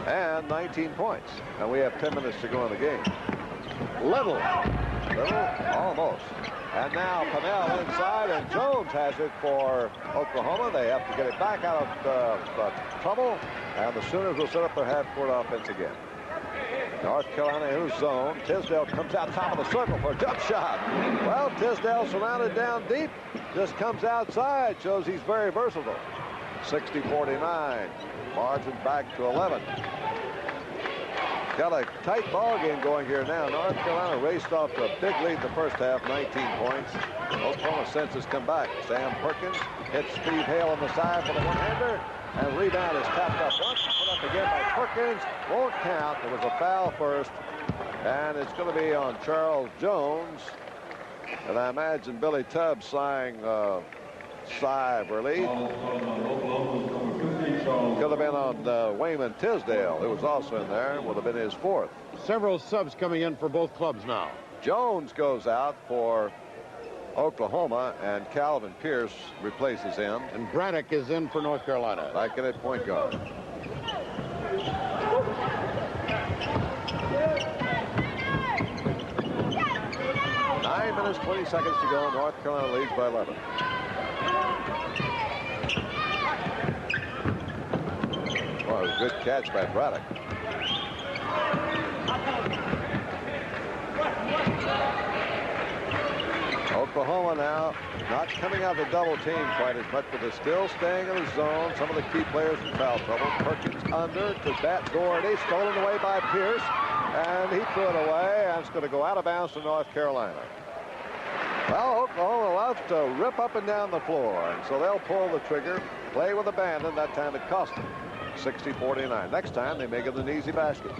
and 19 points. And we have 10 minutes to go in the game. Little, almost. And now Pennell inside, and Jones has it for Oklahoma. They have to get it back out of trouble, and the Sooners will set up their half-court offense again. North Carolina in his zone. Tisdale comes out top of the circle for a jump shot. Well, Tisdale surrounded down deep, just comes outside, shows he's very versatile. 60-49, margin back to 11. Got a tight ball game going here now. North Carolina raced off to a big lead in the first half, 19 points. Oklahoma senses come back. Sam Perkins hits Steve Hale on the side for the one-hander, and rebound is tapped up once, put up again by Perkins. Won't count. There was a foul first, and it's going to be on Charles Jones. And I imagine Billy Tubbs sighing sigh of relief. Could have been on Wayman Tisdale, who was also in there. Would have been his 4th. Several subs coming in for both clubs now. Jones goes out for Oklahoma, and Calvin Pierce replaces him. And Braddock is in for North Carolina. Back in at point guard. Nine minutes, 20 seconds to go. North Carolina leads by 11. Well, it was a good catch by Braddock. Oklahoma now not coming out of the double team quite as much, but they're still staying in the zone. Some of the key players in foul trouble. Perkins under to bat Doherty, stolen away by Pierce, and he threw it away, and it's going to go out of bounds to North Carolina. Well, Oklahoma loves to rip up and down the floor, and so they'll pull the trigger, play with abandon. That time it cost them. 60-49. Next time they make it an easy basket.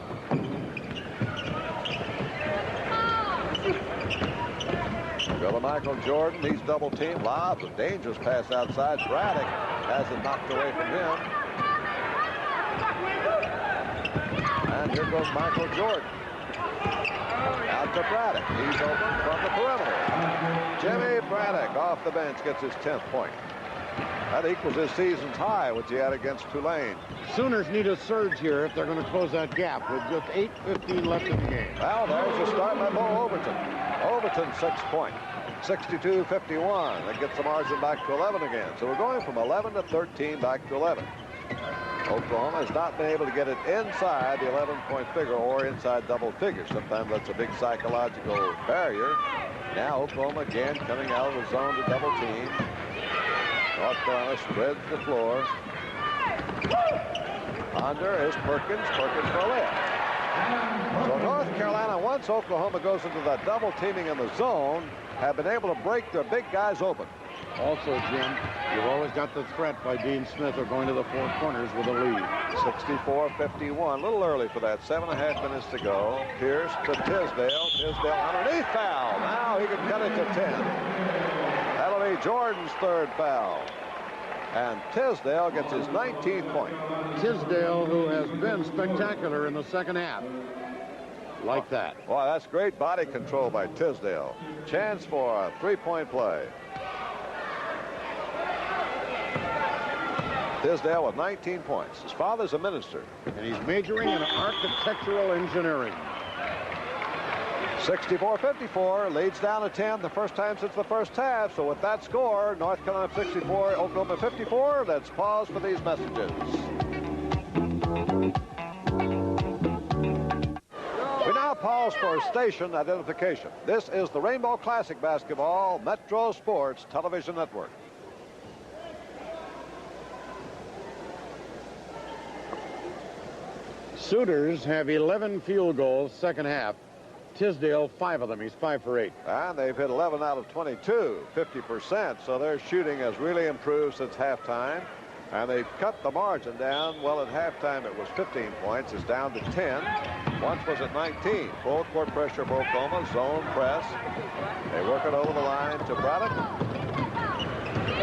Go to Michael Jordan. He's double teamed. Lob, a dangerous pass outside. Braddock has it knocked away from him. And here goes Michael Jordan. Out to Braddock. He's open from the perimeter. Jimmy Braddock off the bench gets his 10th point. That equals his season's high, which he had against Tulane. Sooners need a surge here if they're going to close that gap with just 8:15 left in the game. Well, there's the start by Bo Overton. Overton, 6 point. 62-51. That gets the margin back to 11 again. So we're going from 11 to 13 back to 11. Oklahoma has not been able to get it inside the 11-point figure or inside double figures. Sometimes that's a big psychological barrier. Now Oklahoma again coming out of the zone to double team. North Carolina spreads the floor. Under is Perkins. Perkins for a layup. So North Carolina, once Oklahoma goes into that double teaming in the zone, have been able to break their big guys open. Also, Jim, you've always got the threat by Dean Smith of going to the four corners with a lead. 64-51. A little early for that. 7.5 minutes to go. Pierce to Tisdale. Tisdale underneath foul. Now he can cut it to 10. That'll be Jordan's third foul. And Tisdale gets his 19th point. Tisdale, who has been spectacular in the second half. Like that. Wow, that's great body control by Tisdale. Chance for a three-point play. Tisdale with 19 points. His father's a minister. And he's majoring in architectural engineering. 64-54, leads down to 10 the first time since the first half. So with that score, North Carolina 64, Oklahoma 54. Let's pause for these messages. We now pause for station identification. This is the Rainbow Classic Basketball Metro Sports Television Network. Sooners have 11 field goals second half. Tisdale, 5 of them. He's 5 for 8. And they've hit 11 out of 22, 50%. So their shooting has really improved since halftime. And they've cut the margin down. Well, at halftime it was 15 points. It's down to 10. Once was at 19. Full court pressure for Oklahoma. Zone press. They work it over the line to Braddock.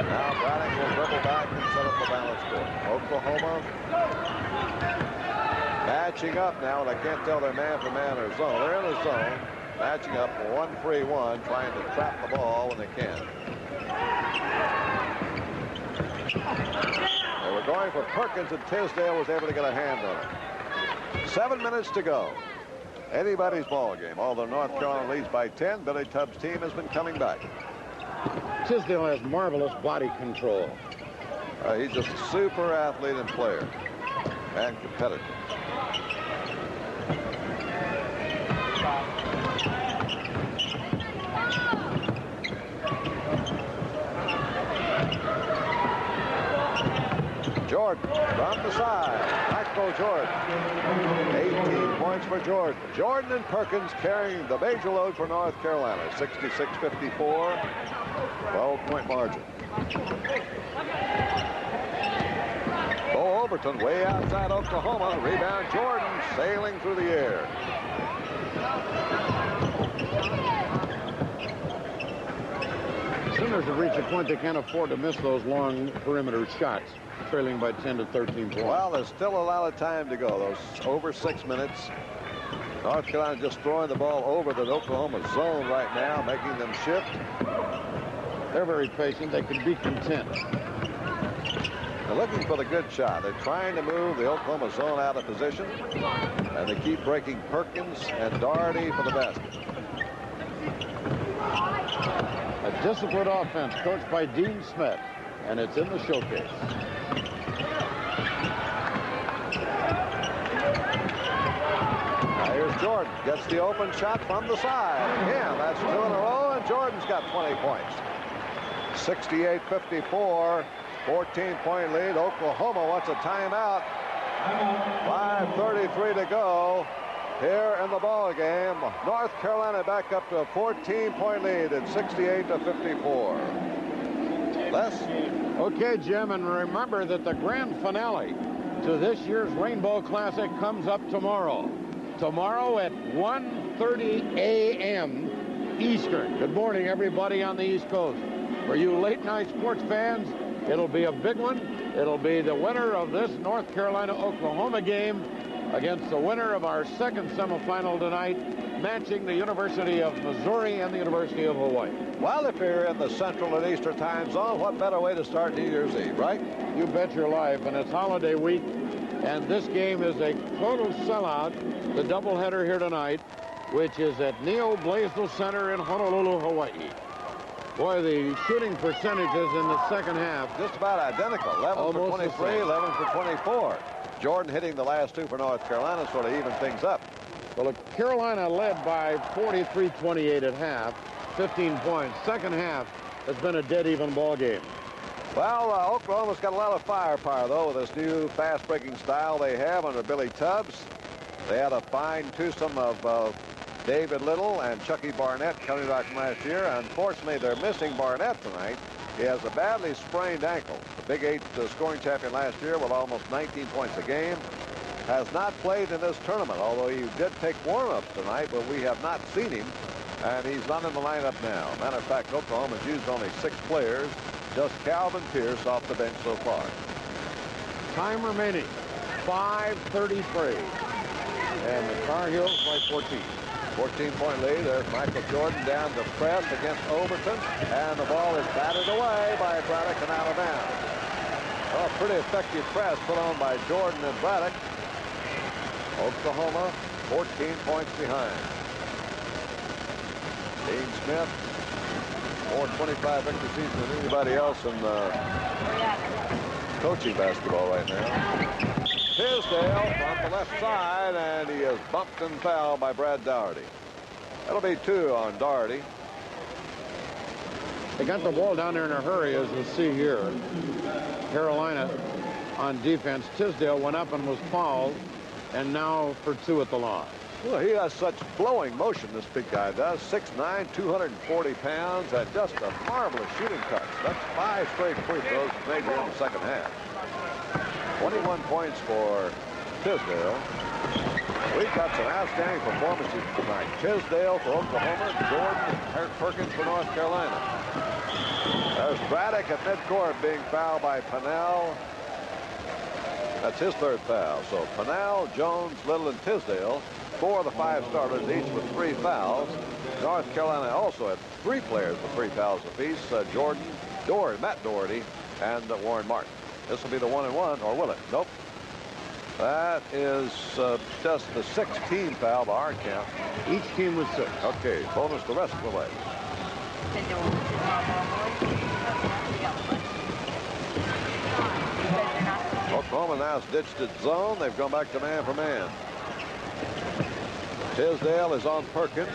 Now Braddock will dribble back and set up the balance court. Oklahoma matching up now, and I can't tell they're man for man or zone. They're in the zone, matching up 1-3-1, trying to trap the ball when they can. They were going for Perkins, and Tisdale was able to get a hand on it. 7 minutes to go. Anybody's ball game. Although North Carolina leads by 10, Billy Tubbs' team has been coming back. Tisdale has marvelous body control. He's just a super athlete and player, and competitor. Jordan from the side. Michael Jordan. 18 points for Jordan. Jordan and Perkins carrying the major load for North Carolina. 66-54. 12-point margin. Bo Overton way outside Oklahoma. Rebound Jordan sailing through the air. Sooners have reached a point they can't afford to miss those long perimeter shots, trailing by 10 to 13 points. Well, there's still a lot of time to go. Those over 6 minutes. North Carolina just throwing the ball over the Oklahoma zone right now, making them shift. They're very patient. They can be content. They're looking for the good shot. They're trying to move the Oklahoma zone out of position, and they keep breaking Perkins and Doherty for the basket. A disciplined offense coached by Dean Smith, and it's in the showcase. Now here's Jordan. Gets the open shot from the side. Again, that's 2 in a row, and Jordan's got 20 points. 68-54. 14-point lead. Oklahoma wants a timeout. 5:33 to go here in the ball game. North Carolina back up to a 14-point lead at 68-54. Les? Okay, Jim, and remember that the grand finale to this year's Rainbow Classic comes up tomorrow. Tomorrow at 1:30 a.m. Eastern. Good morning, everybody on the East Coast. For you late-night sports fans, it'll be a big one. It'll be the winner of this North Carolina-Oklahoma game against the winner of our second semifinal tonight, matching the University of Missouri and the University of Hawaii. Well, if you're in the Central and Eastern time zone, what better way to start New Year's Eve, right? You bet your life, and it's holiday week, and this game is a total sellout, the doubleheader here tonight, which is at Neo Blaisdell Center in Honolulu, Hawaii. Boy, the shooting percentages in the second half just about identical. 11 for 23, 11 for 24. Jordan hitting the last two for North Carolina sort of even things up. Well, Carolina led by 43-28 at half, 15 points. Second half has been a dead even ball game. Well, Oklahoma's got a lot of firepower, though, with this new fast-breaking style they have under Billy Tubbs. They had a fine twosome of David Little and Chucky Barnett coming back from last year. Unfortunately, they're missing Barnett tonight. He has a badly sprained ankle. The Big 8 scoring champion last year with almost 19 points a game has not played in this tournament, although he did take warm-ups tonight, but we have not seen him, and he's not in the lineup now. Matter of fact, Oklahoma's used only 6 players, just Calvin Pierce off the bench so far. Time remaining, 5:33, and the Tar Heels by 14. 14-point lead. There's Michael Jordan down to press against Overton, and the ball is batted away by Braddock and out of bounds. Oh, pretty effective press put on by Jordan and Braddock. Oklahoma 14 points behind. Dean Smith, more 25 victory season than anybody else in coaching basketball right now. Tisdale from the left side, and he is bumped and fouled by Brad Doherty. That'll be 2 on Doherty. They got the ball down there in a hurry, as you see here. Carolina on defense. Tisdale went up and was fouled, and now for 2 at the line. Well, he has such flowing motion, this big guy does. 6'9", 240 pounds, and just a marvelous shooting touch. That's 5 straight free throws made here in the second half. 21 points for Tisdale. We've got some outstanding performances tonight. Tisdale for Oklahoma, Jordan and Perkins for North Carolina. There's Braddock at midcourt being fouled by Pennell. That's his 3rd foul. So Pennell, Jones, Little, and Tisdale, 4 of the 5 starters, each with 3 fouls. North Carolina also had 3 players with 3 fouls apiece. Jordan, Matt Doherty, and Warren Martin. This will be the 1-and-1, or will it? Nope. That is just the 6th foul by our count. Each team was 6. Okay, bonus the rest of the way. Oklahoma now has ditched its zone. They've gone back to man for man. Tisdale is on Perkins.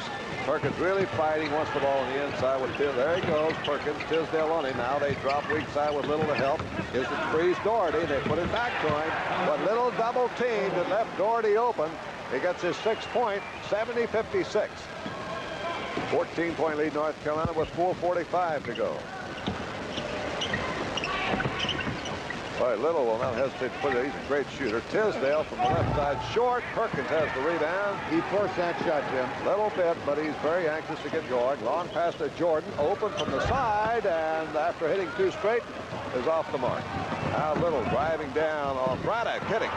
Perkins really fighting, wants the ball on the inside with Tisdale. There he goes, Perkins. Tisdale on him. Now they drop weak side with Little to help. Gives it frees Doherty. They put it back to him. But Little double teamed and left Doherty open. He gets his 6th point, 70-56. 14-point lead North Carolina with 4:45 to go. All right, Little will not hesitate to put it. He's a great shooter. Tisdale from the left side, short. Perkins has the rebound. He forced that shot, Jim. Little bit, but he's very anxious to get going. Long pass to Jordan, open from the side, and after hitting 2 straight, is off the mark. Now Little driving down on Braddock, hitting.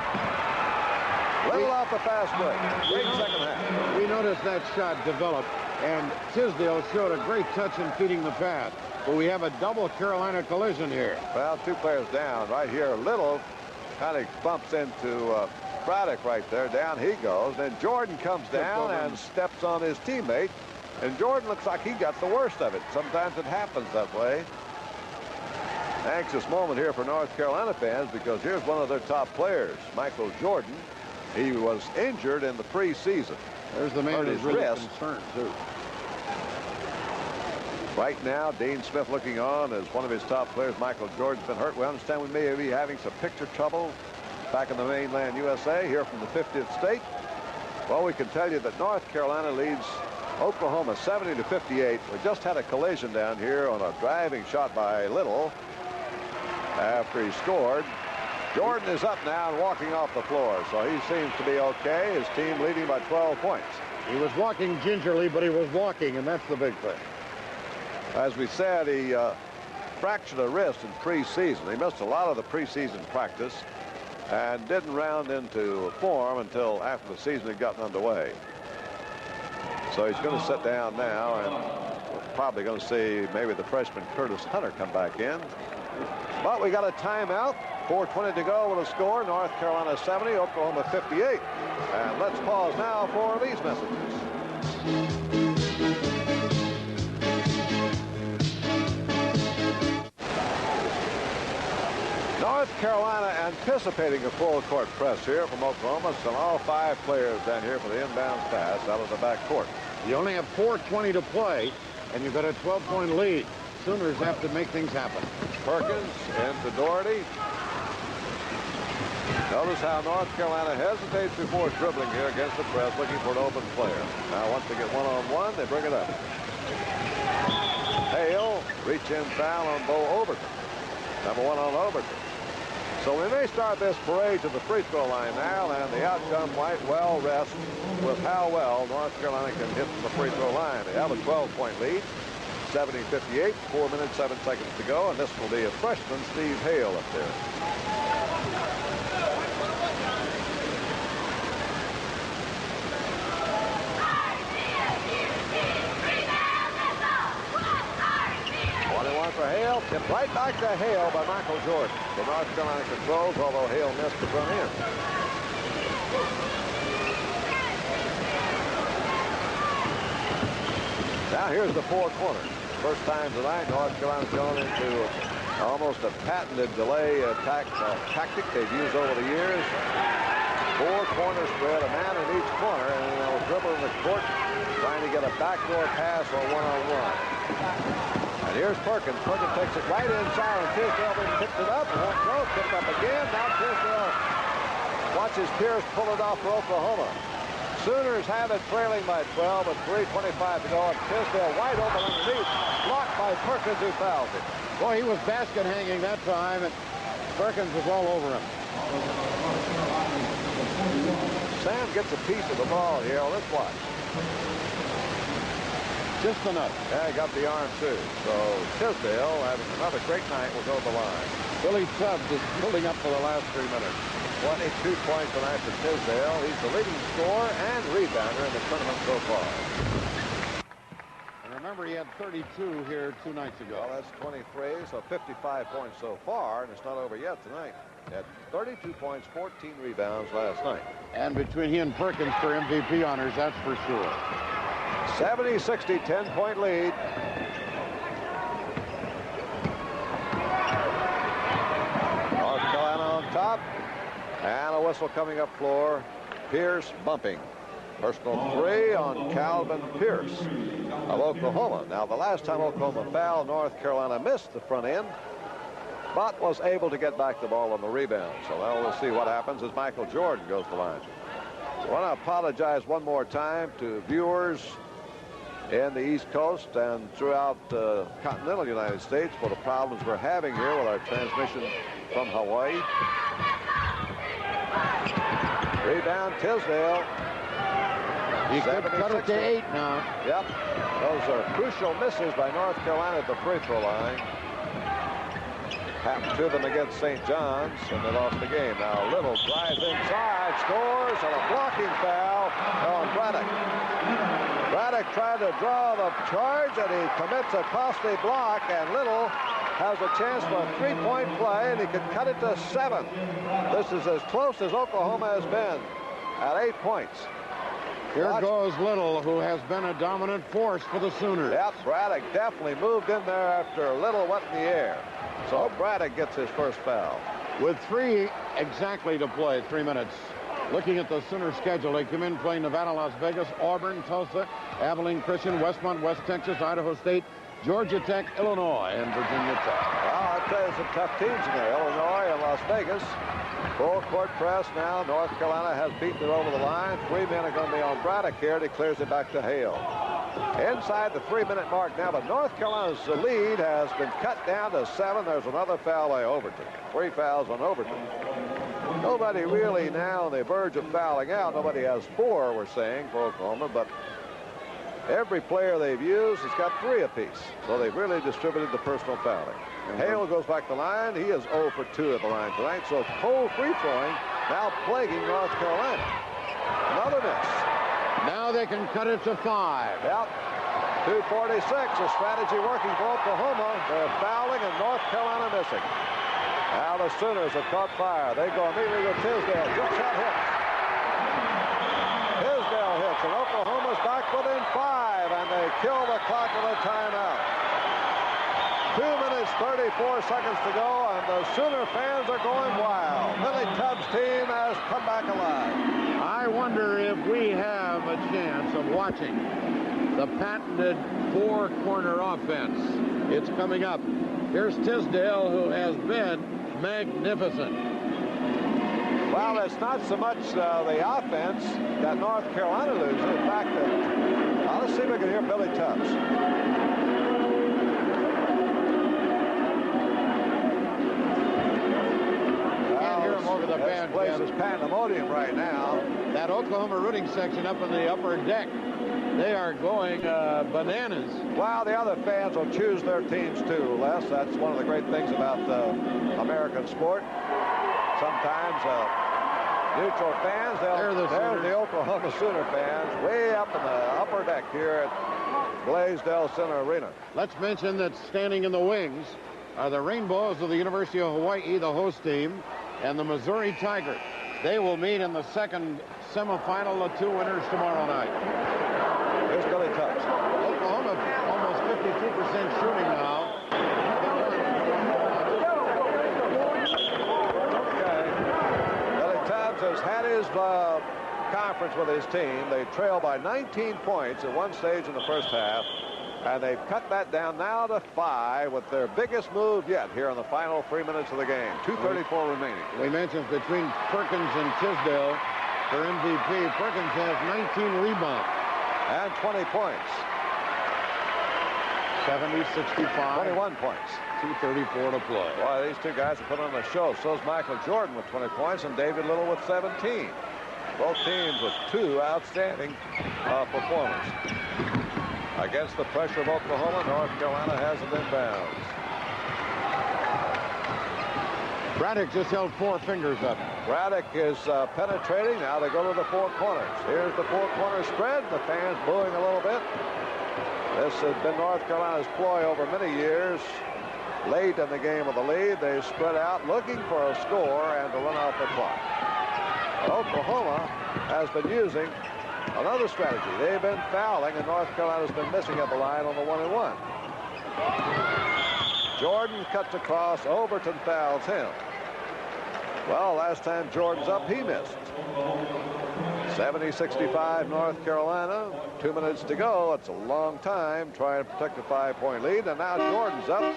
Little off the fast break. Great second half. We noticed that shot develop, and Tisdale showed a great touch in feeding the pass. But we have a double Carolina collision here. Well, 2 players down right here. Little kind of bumps into Braddock right there. Down he goes. Then Jordan comes down and steps on his teammate. And Jordan looks like he got the worst of it. Sometimes it happens that way. Anxious moment here for North Carolina fans, because here's one of their top players, Michael Jordan. He was injured in the preseason. There's the man who's really concerned, too. Right now, Dean Smith looking on as one of his top players. Michael Jordan's been hurt. We understand we may be having some picture trouble back in the mainland USA, here from the 50th state. Well, we can tell you that North Carolina leads Oklahoma 70-58. We just had a collision down here on a driving shot by Little after he scored. Jordan is up now and walking off the floor, so he seems to be okay. His team leading by 12 points. He was walking gingerly, but he was walking, and that's the big thing. As we said, he fractured a wrist in preseason. He missed a lot of the preseason practice. and didn't round into form until after the season had gotten underway. So he's going to sit down now, and we're probably going to see maybe the freshman Curtis Hunter come back in. But we got a timeout. 4:20 to go with a score. North Carolina 70, Oklahoma 58. And let's pause now for these messages. North Carolina anticipating a full court press here from Oklahoma. So all 5 players down here for the inbounds pass out of the back court. You only have 4:20 to play, and you've got a 12-point lead. Sooners have to make things happen. Perkins into Doherty. Notice how North Carolina hesitates before dribbling here against the press, looking for an open player. Now, once they get one-on-one, they bring it up. Hale, reach-in foul on Bo Overton. Number 1 on Overton. So we may start this parade to the free throw line now, and the outcome might well rest with how well North Carolina can hit from the free throw line. They have a 12-point lead, 70-58, 4 minutes, 7 seconds to go, and this will be a freshman, Steve Hale, up there. For Hale, tipped right back to Hale by Michael Jordan. The North Carolina controls, although Hale missed the front end. Now here's the 4 corners. First time tonight, North Carolina's gone into almost a patented delay attack tactic they've used over the years. 4 corner spread, a man in each corner, and they'll dribble in the court, trying to get a backdoor pass or one-on-one. And here's Perkins. Perkins takes it right inside, and Tisdale then picks it up. Won't go. Picked up again. Now Tisdale watches Pierce pull it off for Oklahoma. Sooners have it trailing by 12 with 3:25 to go. And Tisdale wide open underneath. Blocked by Perkins, who fouls it. Boy, he was basket hanging that time, and Perkins was all over him. Sam gets a piece of the ball here. Let's watch. Just enough. Yeah, he got the arm, too. So Tisdale, having another great night, will go the line. Billy Tubbs is pulling up for the last 3 minutes. 22 points tonight for Tisdale. He's the leading scorer and rebounder in the tournament so far. And remember, he had 32 here 2 nights ago. Well, that's 23, so 55 points so far, and it's not over yet tonight. He had 32 points, 14 rebounds last night. And between he and Perkins for MVP honors, that's for sure. 70-60, 10-point lead. North Carolina on top. And a whistle coming up floor. Pierce bumping. Personal 3 on Calvin Pierce of Oklahoma. Now, the last time Oklahoma fouled, North Carolina missed the front end, but was able to get back the ball on the rebound. So now we'll see what happens as Michael Jordan goes to the line. I want to apologize one more time to viewers in the East Coast and throughout the continental United States for the problems we're having here with our transmission from Hawaii. Rebound, Tisdale. He could cut it to 8 now. Yep. Those are crucial misses by North Carolina at the free throw line. Happened to them against St. John's, and they lost the game. Now Little drives inside, scores, and a blocking foul on Braddock. Braddock tried to draw the charge, and he commits a costly block, and Little has a chance for a 3-point play, and he can cut it to 7. This is as close as Oklahoma has been at 8 points. Here goes Little, who has been a dominant force for the Sooners. Yep, Braddock definitely moved in there after Little went in the air. So Braddock gets his first foul. With 3 exactly to play, 3 minutes. Looking at the Sooner schedule, they come in playing Nevada, Las Vegas, Auburn, Tulsa, Abilene Christian, Westmont, West Texas, Idaho State, Georgia Tech, Illinois, and Virginia Tech. Well, I'd say some tough teams in there. Illinois and Las Vegas. Full court press now. North Carolina has beaten it over the line. 3 men are going to be on Braddock here. He clears it back to Hale. Inside the 3-minute mark now, but North Carolina's lead has been cut down to 7. There's another foul by Overton. 3 fouls on Overton. Nobody really now on the verge of fouling out. Nobody has 4, we're saying, for Oklahoma, but every player they've used has got 3 apiece. So they've really distributed the personal fouling. Hale goes back to the line. He is 0 for 2 at the line tonight. So it's cold free throwing now plaguing North Carolina. Another miss. Now they can cut it to 5. Yep. 2:46. A strategy working for Oklahoma. They're fouling and North Carolina missing. Now the Sooners have caught fire. They go immediately to Tisdale. Jump shot hits. Tisdale hits, and Oklahoma's back within 5, and they kill the clock with a timeout. 2 minutes, 34 seconds to go, and the Sooner fans are going wild. Billy Tubbs' team has come back alive. I wonder if we have a chance of watching the patented 4-corner offense. It's coming up. Here's Tisdale, who has been magnificent. Well, it's not so much the offense that North Carolina loses. In fact, let's see if we can hear Billy Tubbs. Can't hear him over the band. This place is pandemonium right now. That Oklahoma rooting section up in the upper deck, they are going bananas. Well, the other fans will choose their teams too, Les. That's one of the great things about American sport. Sometimes neutral fans, there's the Oklahoma Sooner fans way up in the upper deck here at Blaisdell Center Arena. Let's mention that standing in the wings are the Rainbows of the University of Hawaii, the host team, and the Missouri Tigers. They will meet in the second semifinal, the 2 winners tomorrow night. Here's Billy Tubbs. Oklahoma almost 52% shooting now. Has had his conference with his team. They trail by 19 points at one stage in the first half, and they've cut that down now to 5 with their biggest move yet here in the final 3 minutes of the game. 2:34 remaining. We mentioned between Perkins and Tisdale for MVP. Perkins has 19 rebounds and 20 points. 70-65. 21 points. 2:34 to play. Boy, these two guys have put on a show. So's Michael Jordan with 20 points and David Little with 17. Both teams with 2 outstanding performances. Against the pressure of Oklahoma, North Carolina has it in bounds. Braddock just held 4 fingers up. Braddock is penetrating. Now they go to the 4 corners. Here's the 4-corner spread. The fans booing a little bit. This has been North Carolina's ploy over many years. Late in the game with the lead, they spread out looking for a score and to run out the clock. Oklahoma has been using another strategy. They've been fouling, and North Carolina's been missing at the line on the 1-and-1. Jordan cuts across. Overton fouls him. Well, last time Jordan's up, he missed. 70-65 North Carolina. 2 minutes to go. It's a long time trying to protect a 5-point lead, and now Jordan's up.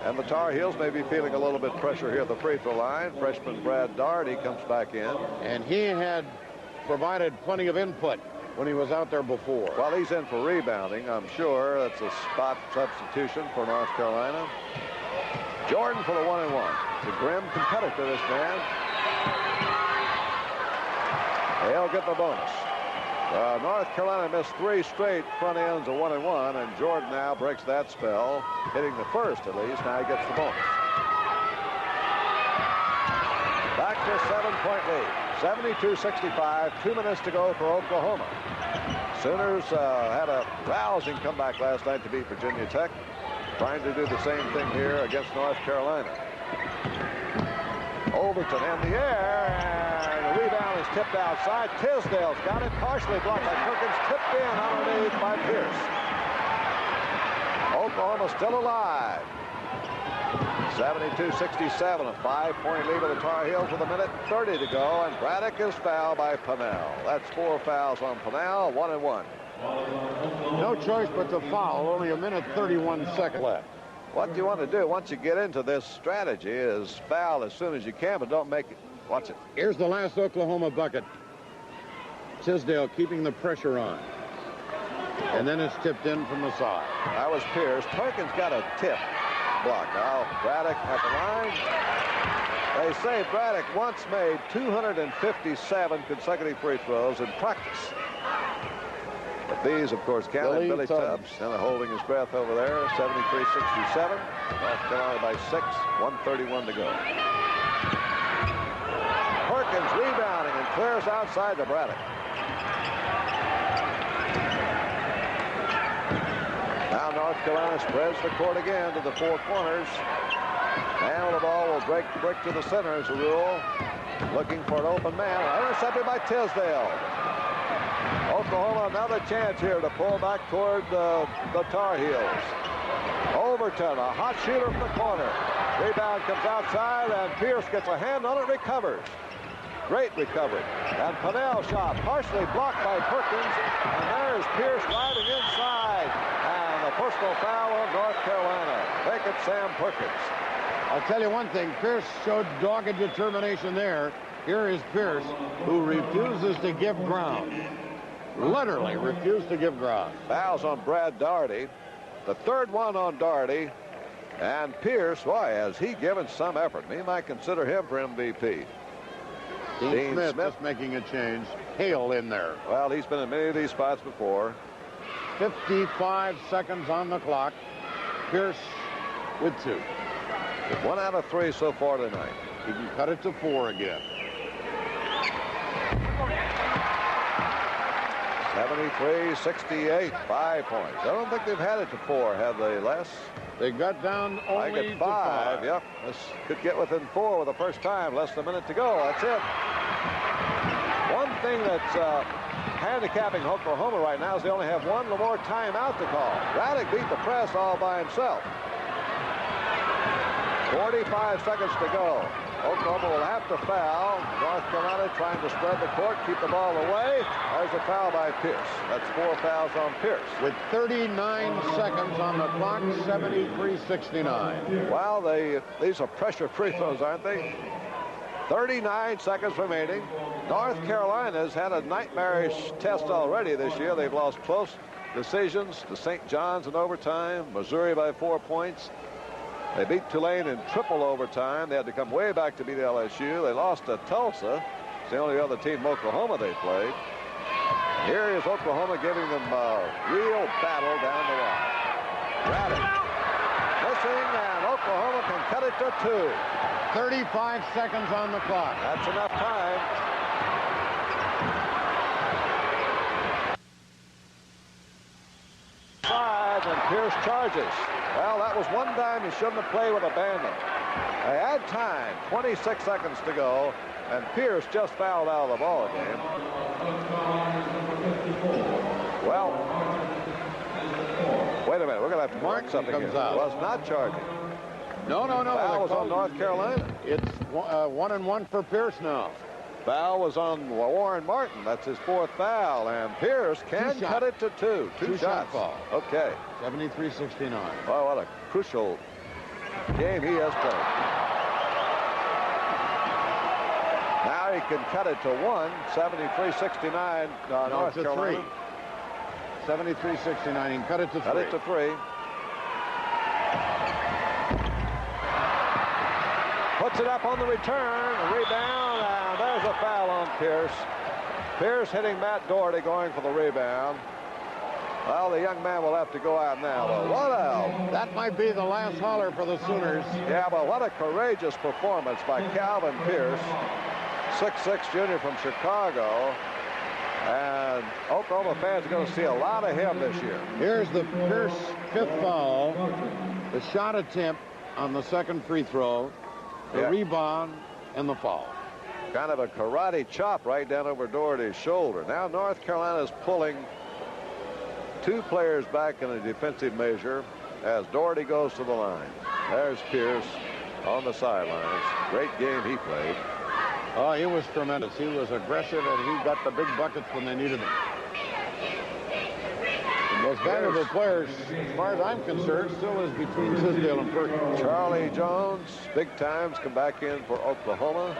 And the Tar Heels may be feeling a little bit pressure here at the free throw line. Freshman Brad Daugherty comes back in. And he had provided plenty of input when he was out there before. Well, he's in for rebounding, I'm sure. That's a spot substitution for North Carolina. Jordan for the 1-and-1. He's a grim competitor, this man. They'll get the bonus. North Carolina missed 3 straight front ends of 1-and-1, and Jordan now breaks that spell, hitting the first at least. Now he gets the bonus. Back to a 7-point lead. 72-65, 2 minutes to go for Oklahoma. Sooners had a rousing comeback last night to beat Virginia Tech. Trying to do the same thing here against North Carolina. Overton in the air, and the rebound is tipped outside. Tisdale's got it, partially blocked by Perkins, tipped in underneath by Pierce. Oklahoma still alive. 72-67, a 5-point lead of the Tar Heels with 1:30 to go, and Braddock is fouled by Pennell. That's 4 fouls on Pennell, 1-and-1. No choice but to foul. Only 1:31 left. What you want to do once you get into this strategy is foul as soon as you can, but don't make it. Watch it. Here's the last Oklahoma bucket. Tisdale keeping the pressure on. And then it's tipped in from the side. That was Pierce. Perkins got a tip block. Now Braddock at the line. They say Braddock once made 257 consecutive free throws in practice. But These, of course, counted Billy Tubbs. Tubbs, kind of holding his breath over there. 73-67. North Carolina by 6. 1:31 to go. Perkins rebounding and clears outside to Braddock. Now North Carolina spreads the court again to the four corners. And the ball will break to the center as a rule. Looking for an open man. Intercepted by Tisdale. Oklahoma another chance here to pull back toward the Tar Heels. Overton, a hot shooter from the corner. Rebound comes outside, and Pierce gets a hand on it, recovers. Great recovery. And Pennell shot partially blocked by Perkins. And there's Pierce riding inside. And a personal foul on North Carolina. Make it Sam Perkins. I'll tell you one thing. Pierce showed dogged determination there. Here is Pierce, who refuses to give ground. Literally refused to give ground. Fouls on Brad Daugherty. The third one on Daugherty. And Pierce, boy, has he given some effort. We might consider him for MVP. Dean Smith just making a change. Hale in there. Well, he's been in many of these spots before. 55 seconds on the clock. Pierce with 2. 1 out of 3 so far tonight. He can cut it to 4 again. 73-68, 5 points. I don't think they've had it to 4, have they, Les? They got down only to 5. Yep, this could get within 4 with the first time. Less than a minute to go. That's it. One thing that's handicapping Oklahoma right now is they only have one more timeout to call. Braddock beat the press all by himself. 45 seconds to go. Oklahoma will have to foul. North Carolina trying to spread the court, keep the ball away. There's a foul by Pierce. That's 4 fouls on Pierce. With 39 seconds on the clock, 73-69. Well, these are pressure free throws, aren't they? 39 seconds remaining. North Carolina's had a nightmarish test already this year. They've lost close decisions to St. John's in overtime, Missouri by 4 points. They beat Tulane in triple overtime. They had to come way back to beat LSU. They lost to Tulsa. It's the only other team in Oklahoma they played. Here is Oklahoma giving them a real battle down the line. Braddock missing, and Oklahoma can cut it to 2. 35 seconds on the clock. That's enough time. Side, and Pierce charges. Well, that was one time he shouldn't have played with abandon. They had time, 26 seconds to go, and Pierce just fouled out of the ball game. Well, wait a minute, we're going to have to mark something here. Was not charging. No. Foul was on North Carolina. It's 1-1 for Pierce now. Foul was on Warren Martin. That's his 4th foul, and Pierce can cut it to 2. Two shots. Foul. Okay. 73-69. Oh, what a crucial game he has played. Now he can cut it to 1. 73-69. North Carolina. 73-69. He can cut it to 3. Cut it to 3. Puts it up on the return. A rebound. And there's a foul on Pierce. Pierce hitting Matt Daugherty going for the rebound. Well, the young man will have to go out now. But that might be the last holler for the Sooners. Yeah, but what a courageous performance by Calvin Pierce, 6'6" junior from Chicago. And Oklahoma fans are going to see a lot of him this year. Here's the Pierce 5th foul. The shot attempt on the 2nd free throw. The rebound and the foul. Kind of a karate chop right down over Daugherty's shoulder. Now North Carolina is pulling 2 players back in a defensive measure as Daugherty goes to the line. There's Pierce on the sidelines. Great game he played. Oh, he was tremendous. He was aggressive, and he got the big buckets when they needed them. The most valuable players, as far as I'm concerned, still is between Tisdale and Perkins. Charlie Jones, big times, come back in for Oklahoma.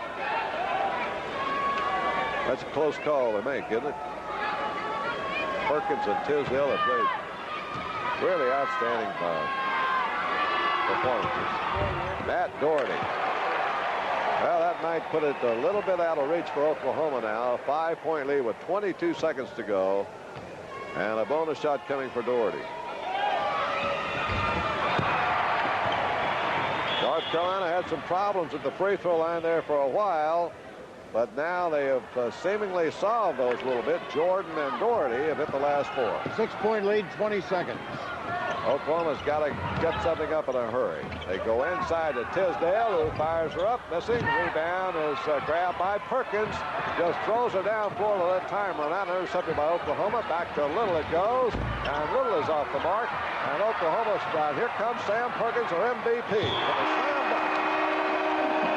That's a close call to make, isn't it? Perkins and Tisdale have played really outstanding performances. Matt Daugherty. Well, that might put it a little bit out of reach for Oklahoma now. A 5-point lead with 22 seconds to go. And a bonus shot coming for Doherty. North Carolina had some problems at the free throw line there for a while, but now they have seemingly solved those a little bit. Jordan and Doherty have hit the last 4. 6-point lead, 20 seconds. Oklahoma's got to get something up in a hurry. They go inside to Tisdale, who fires her up, missing. Rebound is grabbed by Perkins. Just throws her down floor to let time run out. Intercepted by Oklahoma. Back to Little it goes, and Little is off the mark. And Oklahoma's shot. Here comes Sam Perkins, our MVP, with a slam dunk.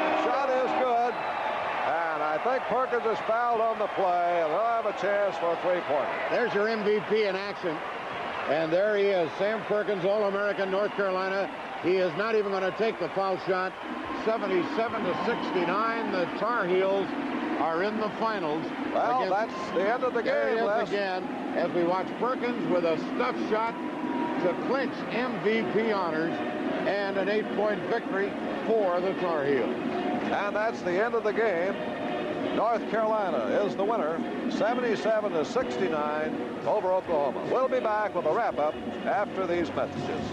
The shot is good, and I think Perkins is fouled on the play, and they'll have a chance for a three-pointer. There's your MVP in action. And there he is, Sam Perkins, All-American, North Carolina. He is not even going to take the foul shot. 77-69. The Tar Heels are in the finals. Well, that's the end of the game, Les. Again, as we watch Perkins with a stuff shot to clinch MVP honors and an 8-point victory for the Tar Heels. And that's the end of the game. North Carolina is the winner, 77-69 over Oklahoma. We'll be back with a wrap-up after these messages.